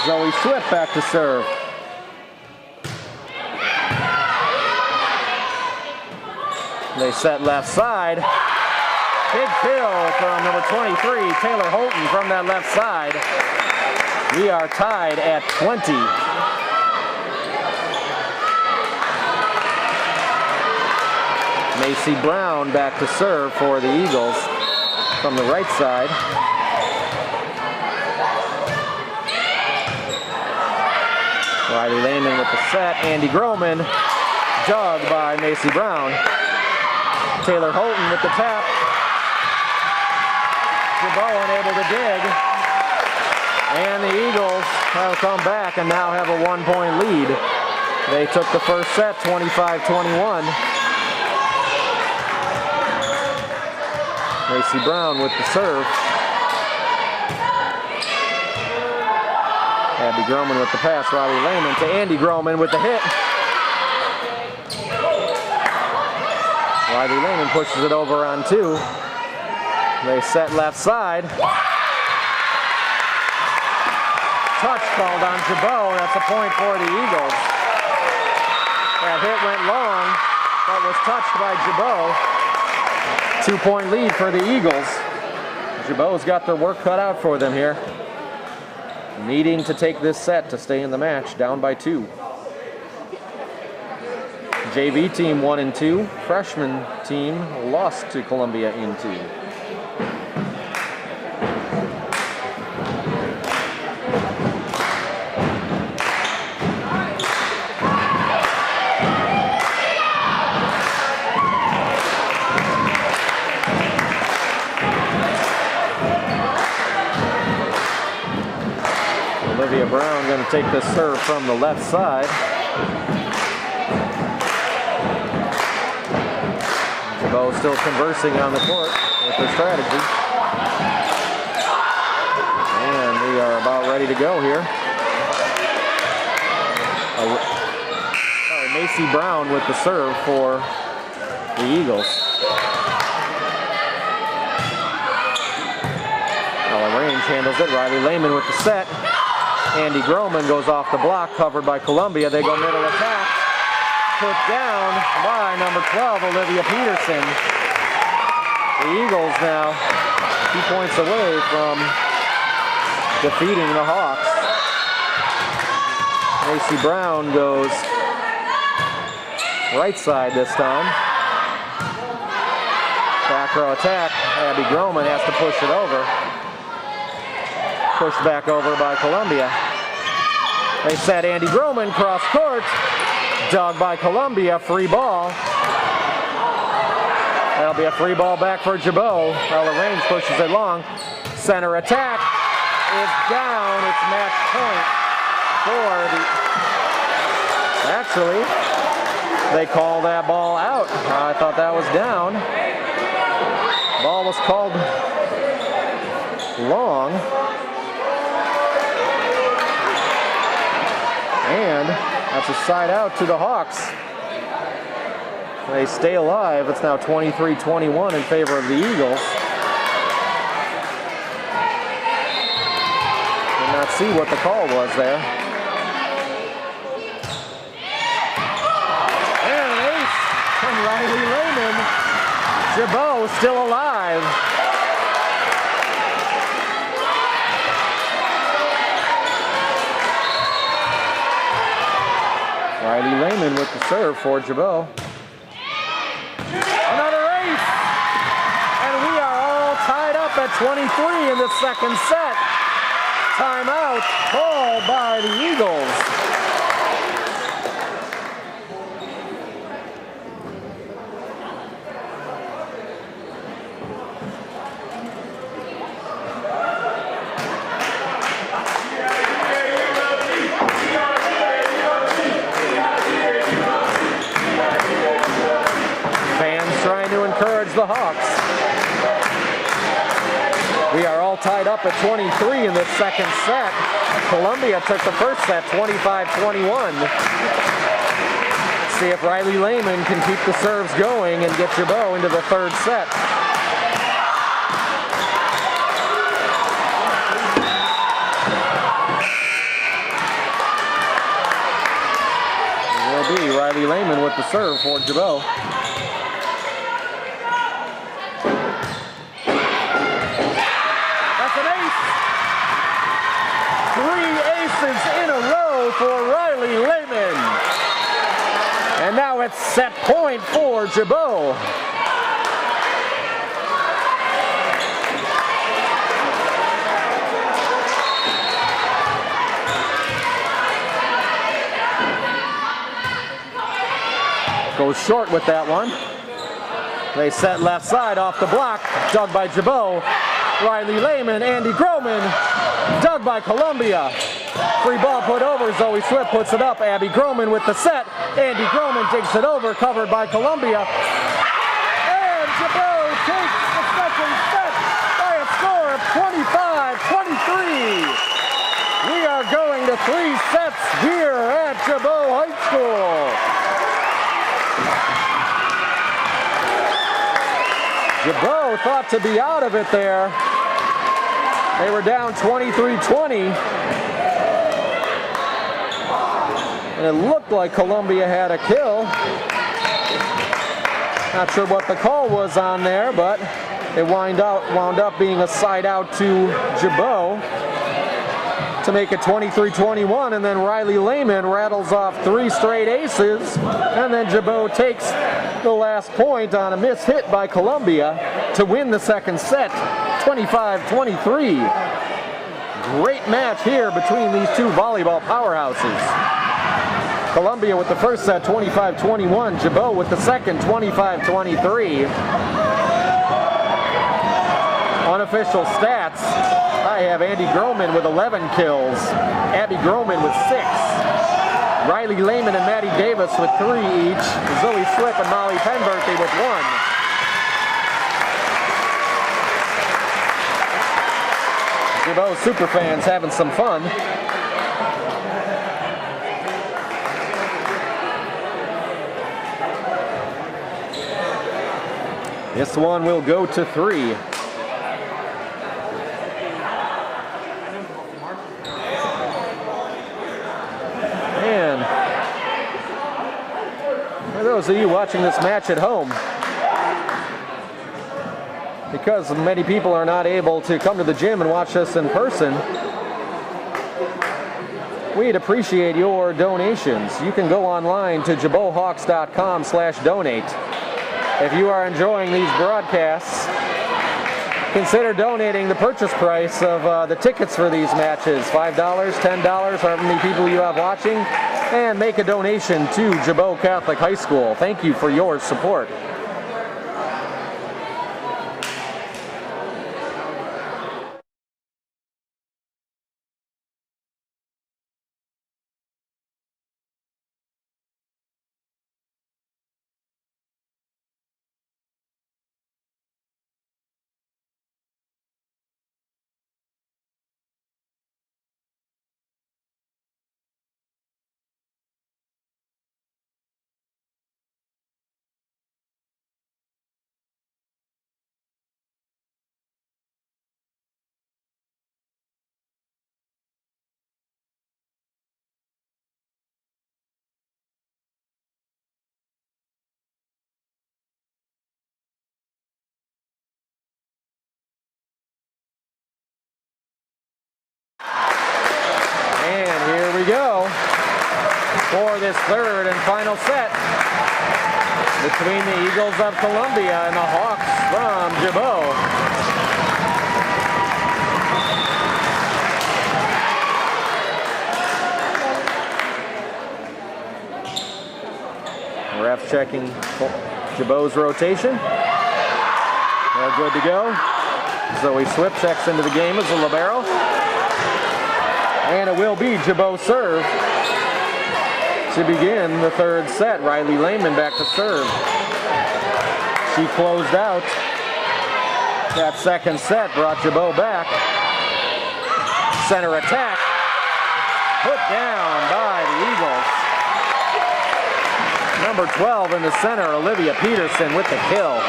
S1: Zoe Swift back to serve. They set left side. Big kill from number 23, Taylor Holton from that left side. We are tied at 20. Macy Brown back to serve for the Eagles from the right side. Riley Lehman with the set. Andy Groman, dug by Macy Brown. Taylor Holton with the tap. Gibault unable to dig. And the Eagles have come back and now have a 1-point lead. They took the first set 25-21. Macy Brown with the serve. Abby Groman with the pass. Riley Lehman to Andy Groman with the hit. Riley Lehman pushes it over on 2. They set left side. Touch called on Gibault. That's a point for the Eagles. That hit went long, but was touched by Gibault. 2-point lead for the Eagles. Gibault's got their work cut out for them here. needing to take this set to stay in the match, down by 2. JV team 1 and 2. Freshman team lost to Columbia in 2. Olivia Brown going to take this serve from the left side. Gibault still conversing on the court with their strategy. And we are about ready to go here. Macy Brown with the serve for the Eagles. Range handles it. Riley Lehman with the set. Andy Groman goes off the block, covered by Columbia. They go middle attack. Put down by number 12, Olivia Peterson. The Eagles now 2 points away from defeating the Hawks. Macy Brown goes right side this time. Back row attack. Abby Groman has to push it over. Pushed back over by Columbia. They set Andy Groman cross court. Dug by Columbia. Free ball. That'll be a free ball back for Gibault. Range pushes it long. Center attack is down. It's match point for the... Actually, they call that ball out. I thought that was down. Ball was called long. And that's a side out to the Hawks. They stay alive. It's now 23-21 in favor of the Eagles. Did not see what the call was there. And an ace from Riley Lehman. Gibault still alive. Riley Lehman with the serve for Gibault. Another ace! And we are all tied up at 23 in the second set. Timeout called by the Eagles. The Hawks. We are all tied up at 23 in this second set. Columbia took the first set 25-21. See if Riley Lehman can keep the serves going and get Gibault into the third set. It will be Riley Lehman with the serve for Gibault. In a row for Riley Lehman. And now it's set point for Gibault. Goes short with that one. They set left side off the block. Dug by Gibault. Riley Lehman, Andy Groman. Dug by Columbia. Free ball put over. Zoe Swift puts it up. Abby Groman with the set. Andy Groman digs it over. Covered by Columbia. And Gibault takes the second set by a score of 25-23. We are going to 3 sets here at Gibault High School. Gibault thought to be out of it there. They were down 23-20. And it looked like Columbia had a kill. Not sure what the call was on there, but it wound up being a side out to Gibault. to make it 23-21, and then Riley Lehman rattles off 3 straight aces, and then Gibault takes the last point on a missed hit by Columbia to win the second set, 25-23. Great match here between these two volleyball powerhouses. Columbia with the first set, 25-21. Gibault with the second, 25-23. Unofficial stats, I have Andy Groman with 11 kills, Abby Groman with 6, Riley Lehman and Maddie Davis with 3 each, Zoe Slip and Molly Penberthy with 1. Gibault superfans having some fun. This one will go to 3. And for those of you watching this match at home, because many people are not able to come to the gym and watch us in person, we'd appreciate your donations. You can go online to gibaulthhawks.com/donate. If you are enjoying these broadcasts, consider donating the purchase price of the tickets for these matches, $5, $10, however many people you have watching, and make a donation to Gibault Catholic High School. Thank you for your support. And here we go for this third and final set between the Eagles of Columbia and the Hawks from Gibault. Refs checking Gibault's rotation. They're good to go. Zoe Swip checks into the game as a libero. And it will be Gibault serve to begin the third set. Riley Lehman back to serve. She closed out that second set, brought Gibault back. Center attack, put down by the Eagles. Number 12 in the center, Olivia Peterson with the kill.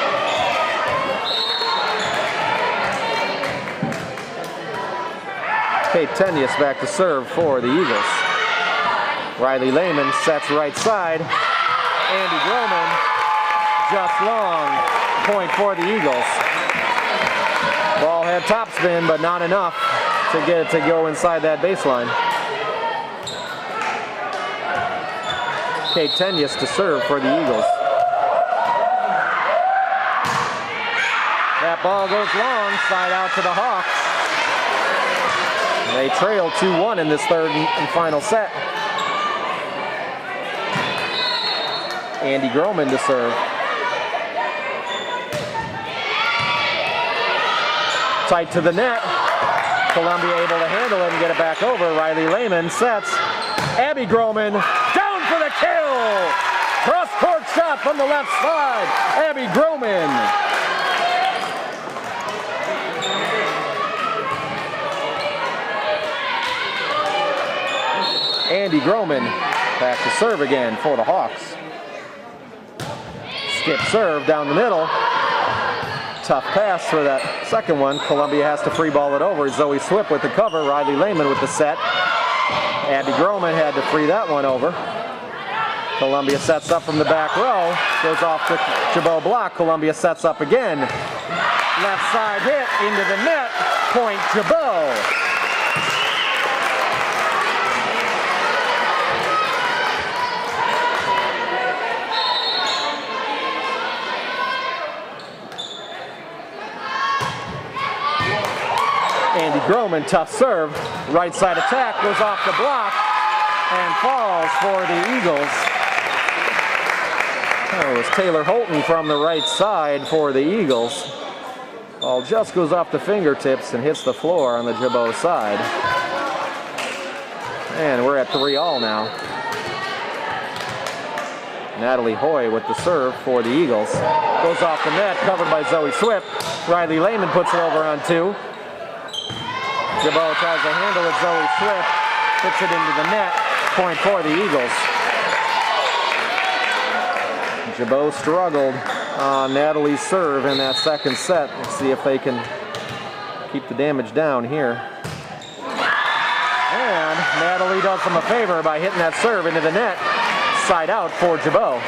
S1: Kate Tenius back to serve for the Eagles. Riley Lehman sets right side. Andy Groman, just long. Point for the Eagles. Ball had topspin, but not enough to get it to go inside that baseline. Kate Tenius to serve for the Eagles. That ball goes long, side out to the Hawks. They trail 2-1 in this third and final set. Andy Groman to serve. Tight to the net. Columbia able to handle it and get it back over. Riley Lehman sets. Abby Groman down for the kill. Cross-court shot from the left side. Abby Groman. Andy Groman back to serve again for the Hawks. Skip serve down the middle. Tough pass for that second one. Columbia has to free ball it over. Zoe Swip with the cover. Riley Lehman with the set. Abby Groman had to free that one over. Columbia sets up from the back row. Goes off the Gibault block. Columbia sets up again. Left side hit into the net. Point Gibault. Groman, tough serve. Right side attack goes off the block and falls for the Eagles. That was Taylor Holton from the right side for the Eagles. Ball just goes off the fingertips and hits the floor on the Gibault side. And we're at 3-all now. Natalie Hoy with the serve for the Eagles. Goes off the net, covered by Zoe Swift. Riley Lehman puts it over on 2. Gibault tries to handle it, Zoe Swift puts it into the net. Point for the Eagles. Gibault struggled on Natalie's serve in that second set. Let's see if they can keep the damage down here. And Natalie does them a favor by hitting that serve into the net. Side out for Gibault.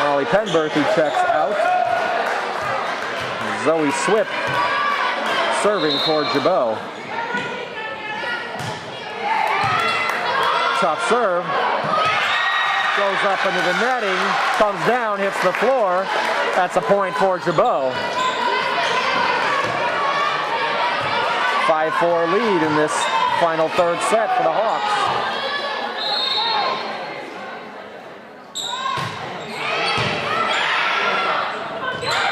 S1: Molly Penberthy checks out. Zoe Swift serving for Gibault. Tough serve. Goes up into the netting, comes down, hits the floor. That's a point for Gibault. 5-4 lead in this final third set for the Hawks.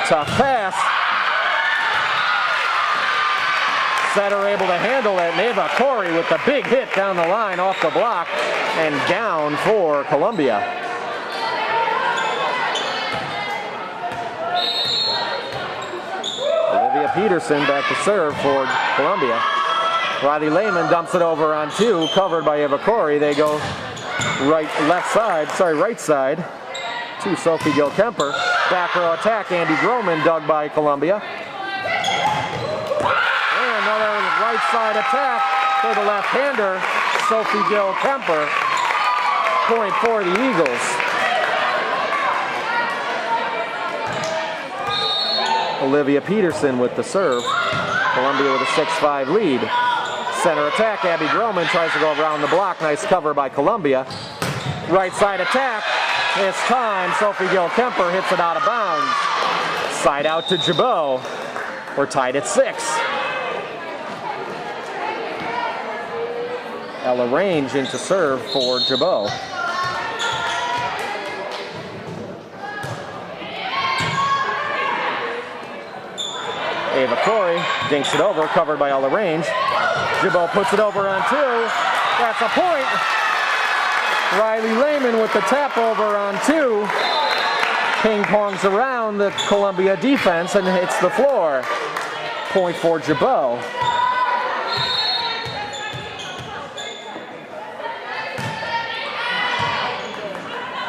S1: Tough pass. Setter able to handle it. Neva Corey with the big hit down the line off the block and down for Columbia. Olivia Peterson back to serve for Columbia. Riley Lehman dumps it over on 2, covered by Eva Corey. They go right side to Sophie Gill-Kemper. Back row attack, Andy Groman dug by Columbia. Another right side attack for the left-hander, Sophie Gill-Kemper. Point for the Eagles. Olivia Peterson with the serve. Columbia with a 6-5 lead. Center attack, Abby Groman tries to go around the block. Nice cover by Columbia. Right side attack. This time, Sophie Gill-Kemper hits it out of bounds. Side out to Gibault. We're tied at 6. Ella Range into serve for Gibault. Ava Corey dinks it over, covered by Ella Range. Gibault puts it over on 2. That's a point. Riley Lehman with the tap over on 2. Ping-pongs around the Columbia defense and hits the floor. Point for Gibault.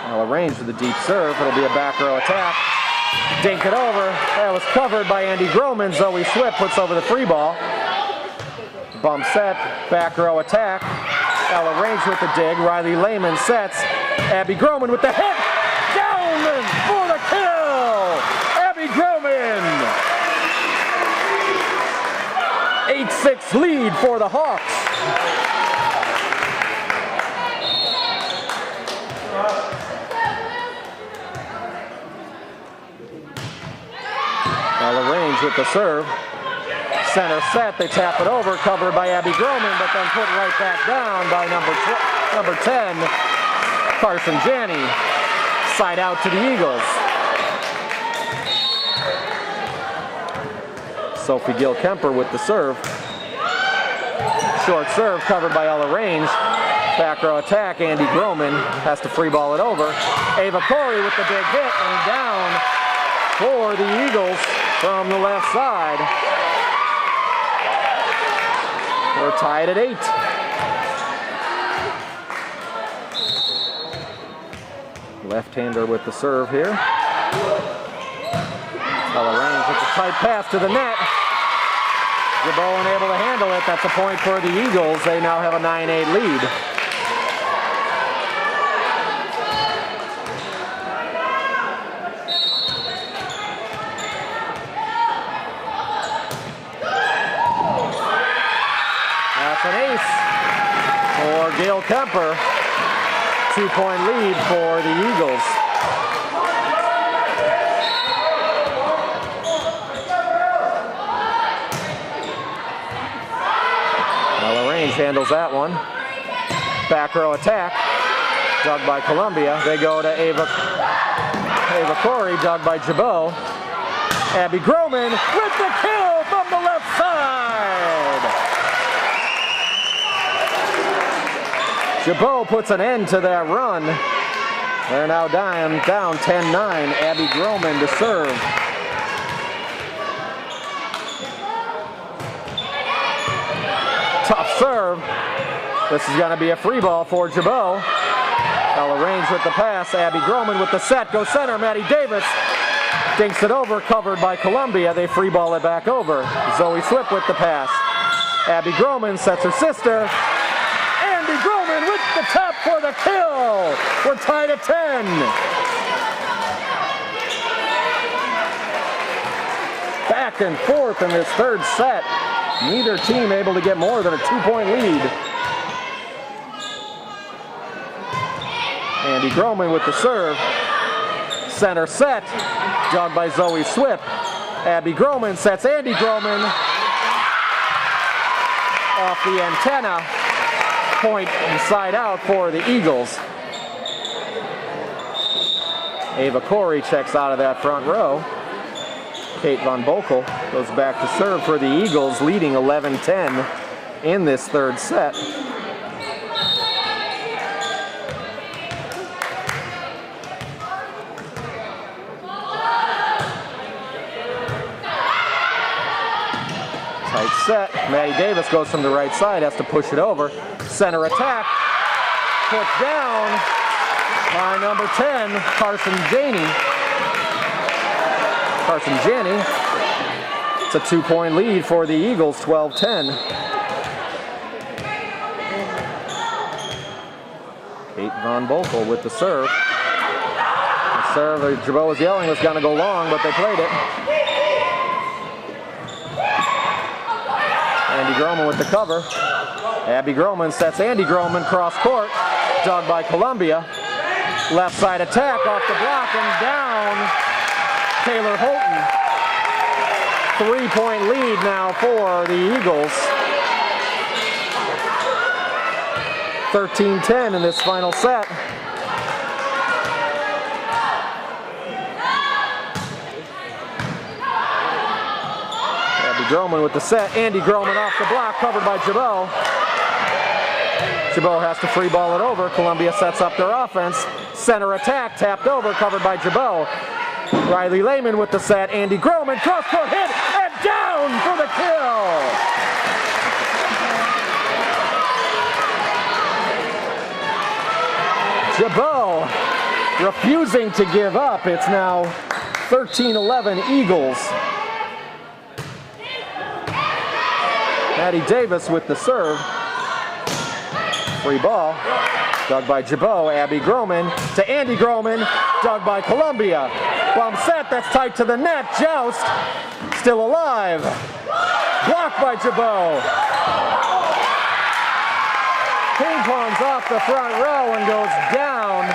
S1: Ella Range with a deep serve. It'll be a back row attack. Dink it over. That was covered by Andy Groman. Zoe Swift puts over the free ball. Bump set. Back row attack. Ella Range with the dig. Riley Lehman sets. Abby Groman with the hit. Down for the kill. Abby Groman. 8-6 lead for the Hawks. Ella Range with the serve. Center set, they tap it over, covered by Abby Groman, but then put right back down by number 10, Carson Janney. Side out to the Eagles. Sophie Gill-Kemper with the serve. Short serve covered by Ella Range. Back row attack, Andy Groman has to free ball it over. Ava Corey with the big hit and down for the Eagles from the left side. We're tied at 8. Left-hander with the serve here. Ella Range with a tight pass to the net. Gibault unable to handle it. That's a point for the Eagles. They now have a 9-8 lead. That's an ace for Gill-Kemper. 2-point lead for the Eagles. handles that one. Back row attack, dug by Columbia. They go to Ava Corey, dug by Gibault. Abby Groman with the kill from the left side. Gibault puts an end to that run. They're now down 10-9. Abby Groman to serve. Tough serve. This is going to be a free ball for Gibault. Ella Range with the pass. Abby Groman with the set. Goes center. Maddie Davis dinks it over. Covered by Columbia. They free ball it back over. Zoe Swip with the pass. Abby Groman sets her sister. Andy Groman with the tap for the kill. We're tied at 10. Back and forth in this third set. Neither team able to get more than a 2-point lead. Andy Groman with the serve. Center set. Dug by Zoe Swip. Abby Groman sets Andy Groman off the antenna. Point inside out for the Eagles. Ava Corey checks out of that front row. Kate Von Bokel goes back to serve for the Eagles, leading 11-10 in this third set. Tight set. Maddie Davis goes from the right side, has to push it over. Center attack. Put down by number 10, Carson Janney. Carson Janney. It's a 2-point lead for the Eagles, 12-10. Kate Von Bokel with the serve. The serve, Gibault was yelling, was going to go long, but they played it. Andy Groman with the cover. Abby Groman sets Andy Groman cross court. Dug by Columbia. Left side attack off the block and down. Taylor Holton. 3-point lead now for the Eagles. 13-10 in this final set. Abby Groman with the set. Andy Groman off the block, covered by Gibault. Gibault has to free ball it over. Columbia sets up their offense. Center attack, tapped over, covered by Gibault. Riley Lehman with the set. Andy Groman, cross-court hit, and down for the kill! Gibault refusing to give up. It's now 13-11 Eagles. Maddie Davis with the serve. Free ball. Dug by Gibault. Abby Groman to Andy Groman. Dug by Columbia. Bump set, that's tight to the net. Joust, still alive. Blocked by Gibault. Ping pongs off the front row and goes down,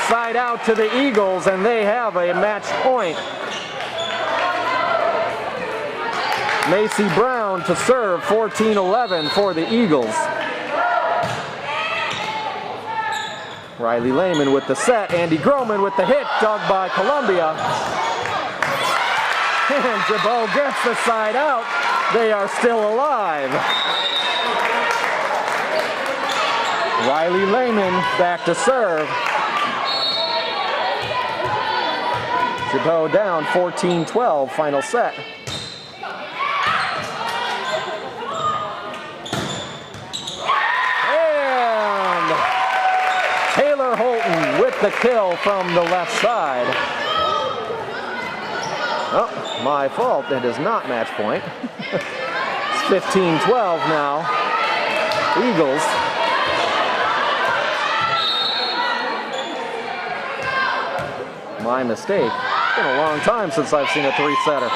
S1: side out to the Eagles, and they have a match point. Macy Brown to serve, 14-11 for the Eagles. Riley Lehman with the set. Andy Groman with the hit, dug by Columbia. And Gibault gets the side out. They are still alive. Riley Lehman back to serve. Gibault down 14-12, final set. Taylor Holton with the kill from the left side. Oh, my fault. It is not match point. It's 15-12 now. Eagles. My mistake. It's been a long time since I've seen a three-setter.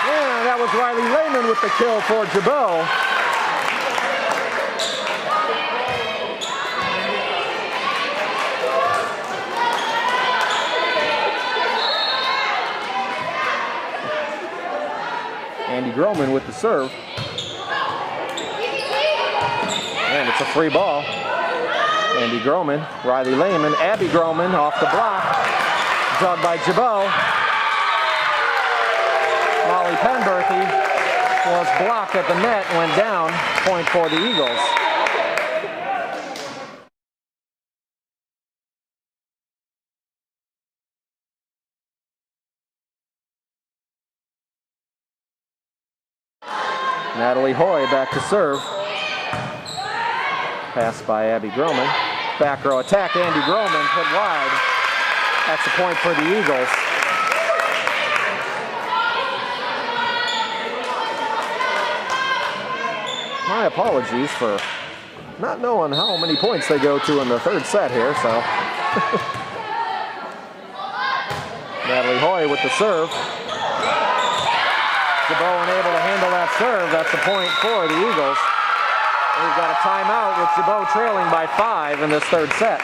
S1: Yeah, that was Riley Lehman with the kill for Gibault. Andy Groman with the serve. And it's a free ball. Andy Groman, Riley Lehman, Abby Groman off the block. Dug by Gibault. Molly Penberthy was blocked at the net, went down. Point for the Eagles. Natalie Hoy back to serve. Pass by Abby Groman. Back row attack, Andy Groman put wide. That's a point for the Eagles. My apologies for not knowing how many points they go to in the third set here, so. Natalie Hoy with the serve. Gibault unable to handle that serve. That's a point for the Eagles. We've got a timeout with Gibault trailing by 5 in this third set.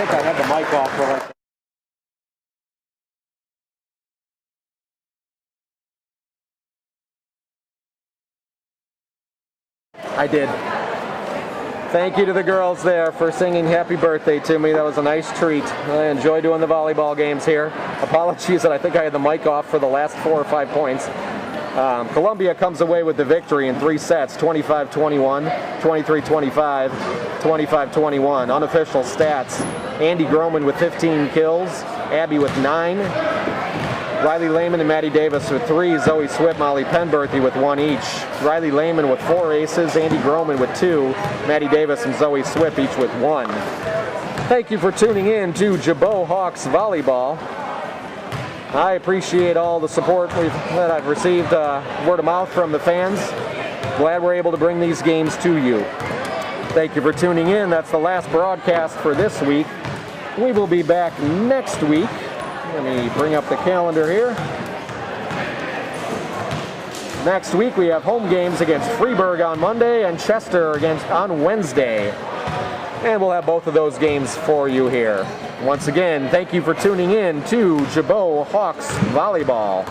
S1: think I had the mic off for like... I did. Thank you to the girls there for singing happy birthday to me. That was a nice treat. I enjoy doing the volleyball games here. Apologies that I think I had the mic off for the last 4 or 5 points. Columbia comes away with the victory in 3 sets, 25-21, 23-25, 25-21. Unofficial stats: Andy Groman with 15 kills, Abby with 9, Riley Lehman and Maddie Davis with 3, Zoe Swip, Molly Penberthy with 1 each. Riley Lehman with 4 aces, Andy Groman with 2, Maddie Davis and Zoe Swip each with 1. Thank you for tuning in to Gibault Hawks Volleyball. I appreciate all the support that I've received, word of mouth from the fans. Glad we're able to bring these games to you. Thank you for tuning in. That's the last broadcast for this week. We will be back next week. Let me bring up the calendar here. Next week we have home games against Freeburg on Monday and Chester on Wednesday. And we'll have both of those games for you here. Once again, thank you for tuning in to Gibault Hawks Volleyball.